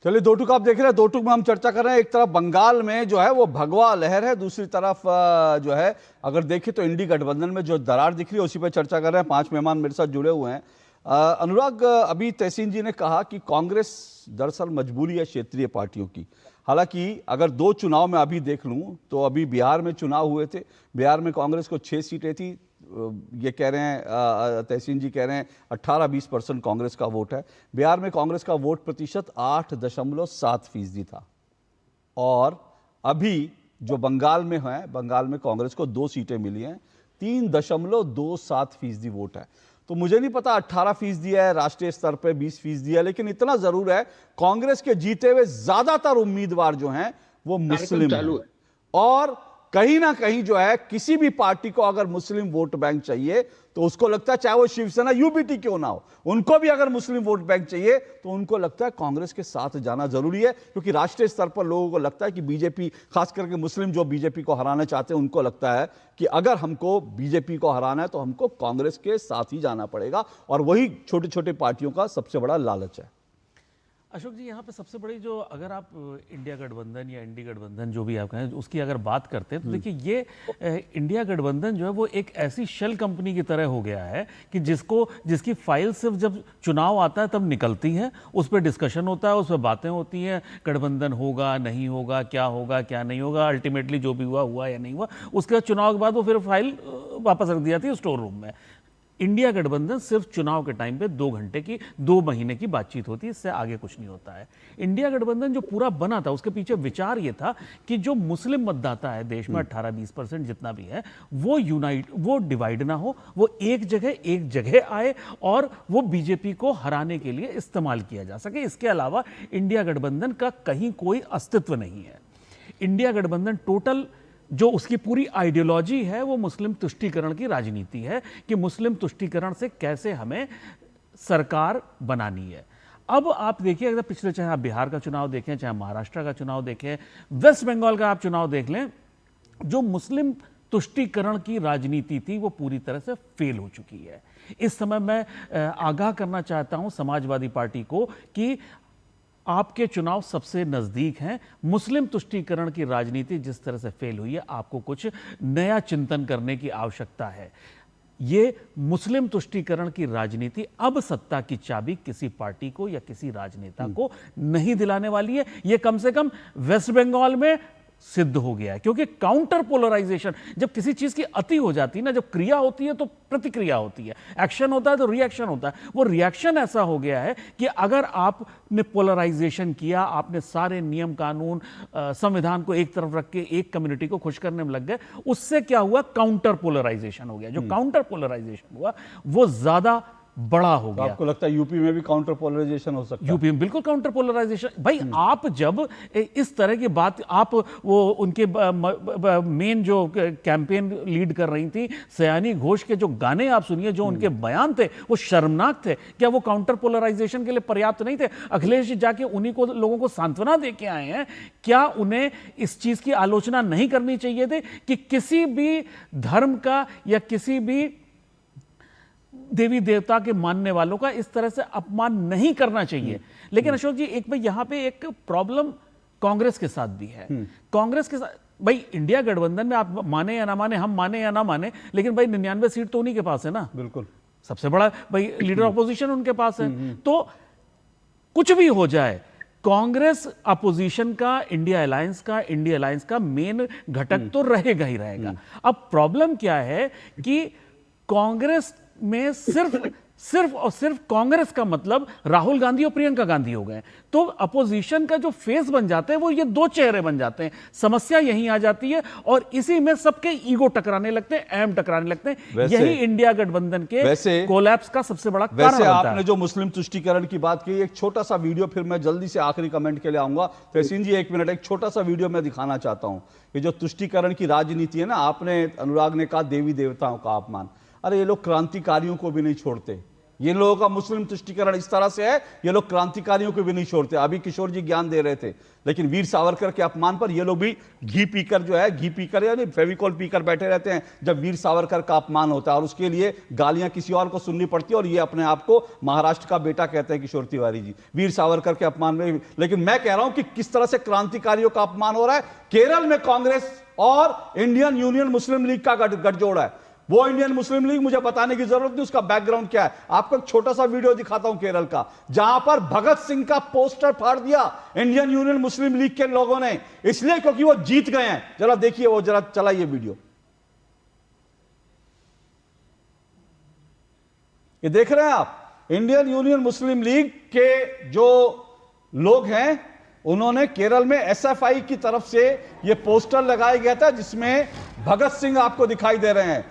चलिए, दो टूक आप देख रहे हैं। दो टूक में हम चर्चा कर रहे हैं। एक तरफ बंगाल में जो है वो भगवा लहर है, दूसरी तरफ जो है अगर देखें तो इंडी गठबंधन में जो दरार दिख रही है उसी पर चर्चा कर रहे हैं। 5 मेहमान मेरे साथ जुड़े हुए हैं। अनुराग, अभी तहसीन जी ने कहा कि कांग्रेस दरअसल मजबूरी है क्षेत्रीय पार्टियों की। हालांकि अगर 2 चुनाव में अभी देख लूं तो अभी बिहार में चुनाव हुए थे, बिहार में कांग्रेस को 6 सीटें थी। ये कह रहे हैं, तहसीन जी कह रहे हैं 18-20% कांग्रेस का वोट है। बिहार में कांग्रेस का वोट प्रतिशत 8.7% था। और अभी जो बंगाल में है, बंगाल में कांग्रेस को 2 सीटें मिली हैं, 3.27% वोट है। तो मुझे नहीं पता 18% है, राष्ट्रीय स्तर पे 20% है, लेकिन इतना जरूर है कांग्रेस के जीते हुए ज्यादातर उम्मीदवार जो हैं वो मुस्लिम हैं। और कहीं ना कहीं जो है किसी भी पार्टी को अगर मुस्लिम वोट बैंक चाहिए तो उसको लगता है, चाहे वो शिवसेना UBT क्यों ना हो, उनको भी अगर मुस्लिम वोट बैंक चाहिए तो उनको लगता है कांग्रेस के साथ जाना जरूरी है। क्योंकि राष्ट्रीय स्तर पर लोगों को लगता है कि बीजेपी, खास करके मुस्लिम जो बीजेपी को हराना चाहते हैं, उनको लगता है कि अगर हमको बीजेपी को हराना है तो हमको कांग्रेस के साथ ही जाना पड़ेगा। और वही छोटे छोटे पार्टियों का सबसे बड़ा लालच है। अशोक जी, यहाँ पे सबसे बड़ी जो, अगर आप इंडिया गठबंधन या इंडी गठबंधन जो भी आप कहें उसकी अगर बात करते हैं तो देखिए ये इंडिया गठबंधन जो है वो एक ऐसी शेल कंपनी की तरह हो गया है कि जिसकी फाइल सिर्फ जब चुनाव आता है तब निकलती है, उस पर डिस्कशन होता है, उस पर बातें होती हैं, गठबंधन होगा नहीं होगा, क्या नहीं होगा, अल्टीमेटली जो भी हुआ या नहीं हुआ, उसके बाद चुनाव के बाद वो फिर फाइल वापस रख दी जाती है स्टोर रूम में। इंडिया गठबंधन सिर्फ चुनाव के टाइम पे 2 महीने की बातचीत होती है, इससे आगे कुछ नहीं होता है। इंडिया गठबंधन जो पूरा बना था उसके पीछे विचार ये था कि जो मुस्लिम मतदाता है देश में 18-20% जितना भी है, वो डिवाइड ना हो, वो एक जगह आए और वो बीजेपी को हराने के लिए इस्तेमाल किया जा सके। इसके अलावा इंडिया गठबंधन का कहीं कोई अस्तित्व नहीं है। इंडिया गठबंधन टोटल जो उसकी पूरी आइडियोलॉजी है वो मुस्लिम तुष्टीकरण की राजनीति है कि मुस्लिम तुष्टीकरण से कैसे हमें सरकार बनानी है। अब आप देखिए, अगर पिछले चाहे आप बिहार का चुनाव देखें, चाहे महाराष्ट्र का चुनाव देखें, वेस्ट बंगाल का आप चुनाव देख लें, जो मुस्लिम तुष्टीकरण की राजनीति थी वो पूरी तरह से फेल हो चुकी है। इस समय मैं आगाह करना चाहता हूं समाजवादी पार्टी को कि आपके चुनाव सबसे नजदीक हैं। मुस्लिम तुष्टीकरण की राजनीति जिस तरह से फेल हुई है, आपको कुछ नया चिंतन करने की आवश्यकता है। ये मुस्लिम तुष्टीकरण की राजनीति अब सत्ता की चाबी किसी पार्टी को या किसी राजनेता को नहीं दिलाने वाली है। ये कम से कम वेस्ट बंगाल में सिद्ध हो गया है, क्योंकि काउंटर पोलराइजेशन, जब किसी चीज की अति हो जाती है ना, जब क्रिया होती है तो प्रतिक्रिया होती है, एक्शन होता है तो रिएक्शन होता है। वो रिएक्शन ऐसा हो गया है कि अगर आपने पोलराइजेशन किया, आपने सारे नियम कानून संविधान को एक तरफ रख के एक कम्युनिटी को खुश करने में लग गए, उससे क्या हुआ, काउंटर पोलराइजेशन हो गया। जो काउंटर पोलराइजेशन हुआ वो ज्यादा बड़ा हो गया। आपको लगता है यूपी में भी काउंटर पोलराइजेशन हो सकता है? यूपी में बिल्कुल काउंटर पोलराइजेशन। भाई आप जब इस तरह की बात, आप वो उनके मेन जो कैंपेन लीड कर रही थी सयानी घोष के जो गाने आप सुनिए, जो उनके बयान थे वो शर्मनाक थे। क्या वो काउंटर पोलराइजेशन के लिए पर्याप्त नहीं थे? अखिलेश जी जाके उन्हीं को लोगों को सांत्वना दे के आए हैं। क्या उन्हें इस चीज की आलोचना नहीं करनी चाहिए थी कि किसी भी धर्म का या किसी भी देवी देवता के मानने वालों का इस तरह से अपमान नहीं करना चाहिए? लेकिन अशोक जी, एक भाई यहां पे एक प्रॉब्लम कांग्रेस के साथ भी है। कांग्रेस के साथ, भाई इंडिया गठबंधन में आप माने या ना माने, हम माने या ना माने, लेकिन भाई 99 सीट तो उन्हीं के पास है ना। बिल्कुल, सबसे बड़ा भाई लीडर ऑपोजिशन उनके पास है। तो कुछ भी हो जाए, कांग्रेस अपोजिशन का, इंडिया अलायंस का मेन घटक तो रहेगा ही रहेगा। अब प्रॉब्लम क्या है कि कांग्रेस में सिर्फ और सिर्फ कांग्रेस का मतलब राहुल गांधी और प्रियंका गांधी हो गए, तो अपोजिशन का जो फेस बन जाते हैं वो ये दो चेहरे बन जाते हैं। समस्या यहीं आ जाती है और इसी में सबके ईगो टकराने लगते हैं, एम टकराने लगते हैं। यही इंडिया गठबंधन के कोलैप्स का सबसे बड़ा कारण होता है। आपने जो मुस्लिम तुष्टीकरण की बात की, एक छोटा सा वीडियो, फिर मैं जल्दी से आखिरी कमेंट के लिए आऊंगा। तहसीन जी 1 मिनट, एक छोटा सा वीडियो मैं दिखाना चाहता हूं। ये जो तुष्टीकरण की राजनीति है ना, आपने, अनुराग ने कहा देवी देवताओं का अपमान, अरे ये लोग क्रांतिकारियों को भी नहीं छोड़ते। ये लोगों का मुस्लिम तुष्टीकरण इस तरह से है, ये लोग क्रांतिकारियों को भी नहीं छोड़ते। अभी किशोर जी ज्ञान दे रहे थे, लेकिन वीर सावरकर के अपमान पर ये लोग भी घी पीकर, जो है घी पीकर यानी फेविकॉल पीकर बैठे रहते हैं जब वीर सावरकर का अपमान होता है, और उसके लिए गालियां किसी और को सुननी पड़ती है। और ये अपने आप को महाराष्ट्र का बेटा कहते हैं किशोर तिवारी जी, वीर सावरकर के अपमान में। लेकिन मैं कह रहा हूं कि किस तरह से क्रांतिकारियों का अपमान हो रहा है। केरल में कांग्रेस और इंडियन यूनियन मुस्लिम लीग का गठजोड़ है। वो इंडियन मुस्लिम लीग, मुझे बताने की जरूरत नहीं उसका बैकग्राउंड क्या है। आपको एक छोटा सा वीडियो दिखाता हूं केरल का, जहां पर भगत सिंह का पोस्टर फाड़ दिया इंडियन यूनियन मुस्लिम लीग के लोगों ने, इसलिए क्योंकि वो जीत गए हैं। जरा देखिए, वो जरा चलाइए वीडियो। ये देख रहे हैं आप, इंडियन यूनियन मुस्लिम लीग के जो लोग हैं, उन्होंने केरल में एसएफआई की तरफ से ये पोस्टर लगाया गया था जिसमें भगत सिंह आपको दिखाई दे रहे हैं,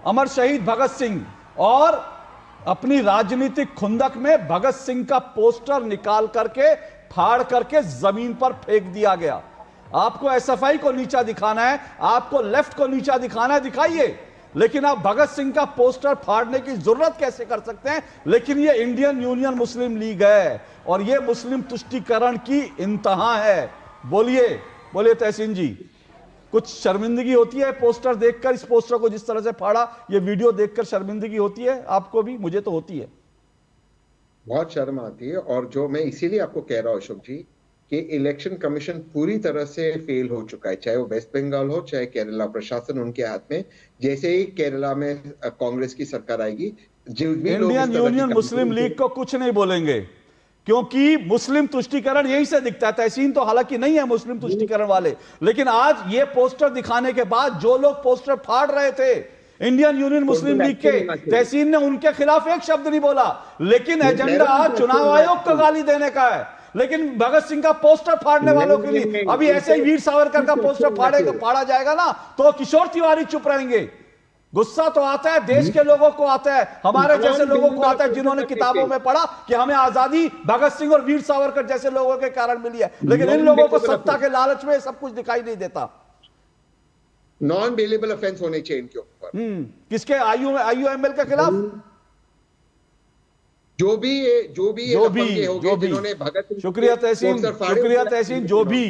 अमर शहीद भगत सिंह, और अपनी राजनीतिक खुंदक में भगत सिंह का पोस्टर निकाल करके, फाड़ करके जमीन पर फेंक दिया गया। आपको एसएफआई को नीचा दिखाना है, आपको लेफ्ट को नीचा दिखाना है, दिखाइए, लेकिन आप भगत सिंह का पोस्टर फाड़ने की जरूरत कैसे कर सकते हैं? लेकिन ये इंडियन यूनियन मुस्लिम लीग है और ये मुस्लिम तुष्टीकरण की इंतहा है। बोलिए तहसीन जी, कुछ शर्मिंदगी होती है पोस्टर देखकर? इस पोस्टर को जिस तरह से फाड़ा, ये वीडियो देखकर शर्मिंदगी होती है आपको भी? मुझे तो होती है, बहुत शर्म आती है। और जो मैं इसीलिए आपको कह रहा हूं अशोक जी कि इलेक्शन कमीशन पूरी तरह से फेल हो चुका है, चाहे वो वेस्ट बंगाल हो चाहे केरला, प्रशासन उनके हाथ में। जैसे ही केरला में कांग्रेस की सरकार आएगी, इंडियन यूनियन मुस्लिम लीग को कुछ नहीं बोलेंगे, क्योंकि मुस्लिम तुष्टीकरण यहीं से दिखता है। तहसीन तो हालांकि नहीं है मुस्लिम तुष्टीकरण वाले, लेकिन आज ये पोस्टर दिखाने के बाद जो लोग पोस्टर फाड़ रहे थे इंडियन यूनियन मुस्लिम लीग के तहसीन ने उनके खिलाफ एक शब्द नहीं बोला, लेकिन एजेंडा चुनाव आयोग को गाली देने का है। लेकिन भगत सिंह का पोस्टर फाड़ने वालों के लिए अभी ऐसे ही वीर सावरकर का पोस्टर फाड़ा जाएगा ना, तो किशोर तिवारी चुप रहेंगे। गुस्सा तो आता है, देश के लोगों को आता है, हमारे जैसे लोगों को आता है जिन्होंने किताबों में पढ़ा कि हमें आजादी भगत सिंह और वीर सावरकर जैसे लोगों के कारण मिली है, लेकिन इन लोगों को सत्ता के लालच में सब कुछ दिखाई नहीं देता। नॉन बेलेबल ऑफेंस होने चाहिए इनके ऊपर। किसके? आईयूएमएल के खिलाफ जो भी जिन्होंने भगत सिंह, शुक्रिया तहसीन, जो भी।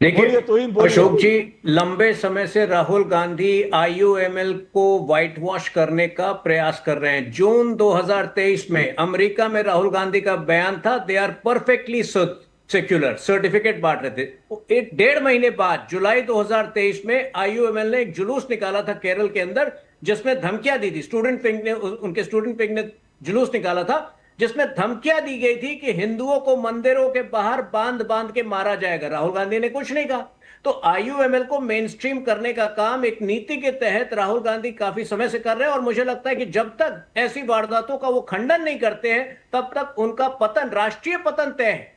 देखिए अशोक जी, लंबे समय से राहुल गांधी आईयूएमएल को व्हाइट वॉश करने का प्रयास कर रहे हैं। जून 2023 में अमेरिका में राहुल गांधी का बयान था, they are perfectly secular, certificate बांट रहे थे। 1.5 महीने बाद जुलाई 2023 में आईयूएमएल ने एक जुलूस निकाला था केरल के अंदर, जिसमें धमकियां दी थी। उनके स्टूडेंट विंग ने जुलूस निकाला था जिसमें धमकियां दी गई थी कि हिंदुओं को मंदिरों के बाहर बांध के मारा जाएगा। राहुल गांधी ने कुछ नहीं कहा। तो आईयूएमएल को मेन स्ट्रीम करने का काम एक नीति के तहत राहुल गांधी काफी समय से कर रहे हैं, और मुझे लगता है कि जब तक ऐसी वारदातों का वो खंडन नहीं करते हैं तब तक उनका पतन, राष्ट्रीय पतन तय है।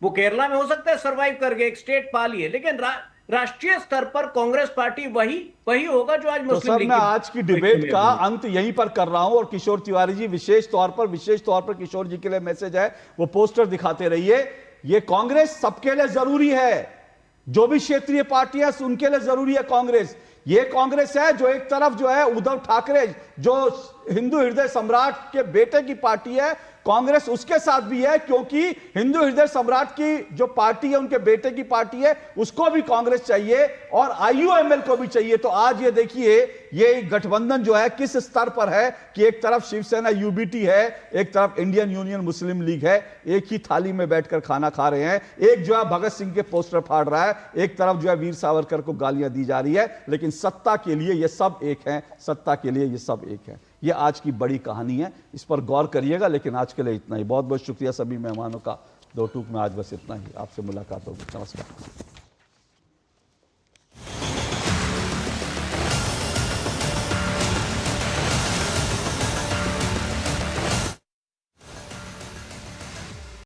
वो केरला में हो सकता है सरवाइव करके एक स्टेट पा लिए, लेकिन राष्ट्रीय स्तर पर कांग्रेस पार्टी वही होगा जो आज मुस्लिम लीग। मैं आज की डिबेट का अंत यहीं पर कर रहा हूं, और किशोर तिवारी जी विशेष तौर पर किशोर जी के लिए मैसेज है, वो पोस्टर दिखाते रहिए। ये कांग्रेस सबके लिए जरूरी है, जो भी क्षेत्रीय पार्टियां उनके लिए जरूरी है कांग्रेस। ये कांग्रेस है जो एक तरफ जो है उद्धव ठाकरे जो हिंदू हृदय सम्राट के बेटे की पार्टी है, कांग्रेस उसके साथ भी है, क्योंकि हिंदू हृदय सम्राट की जो पार्टी है उनके बेटे की पार्टी है, उसको भी कांग्रेस चाहिए और आईयूएमएल को भी चाहिए। तो आज ये देखिए ये गठबंधन जो है किस स्तर पर है कि एक तरफ शिवसेना यूबीटी है, एक तरफ इंडियन यूनियन मुस्लिम लीग है, एक ही थाली में बैठकर खाना खा रहे हैं। एक जो है भगत सिंह के पोस्टर फाड़ रहा है, एक तरफ जो है वीर सावरकर को गालियां दी जा रही है, लेकिन सत्ता के लिए ये सब एक है, सत्ता के लिए ये सब एक है। ये आज की बड़ी कहानी है, इस पर गौर करिएगा। लेकिन आज के लिए इतना ही। बहुत बहुत शुक्रिया सभी मेहमानों का। दो टूक में आज बस इतना ही। आपसे मुलाकात होगी। नमस्कार।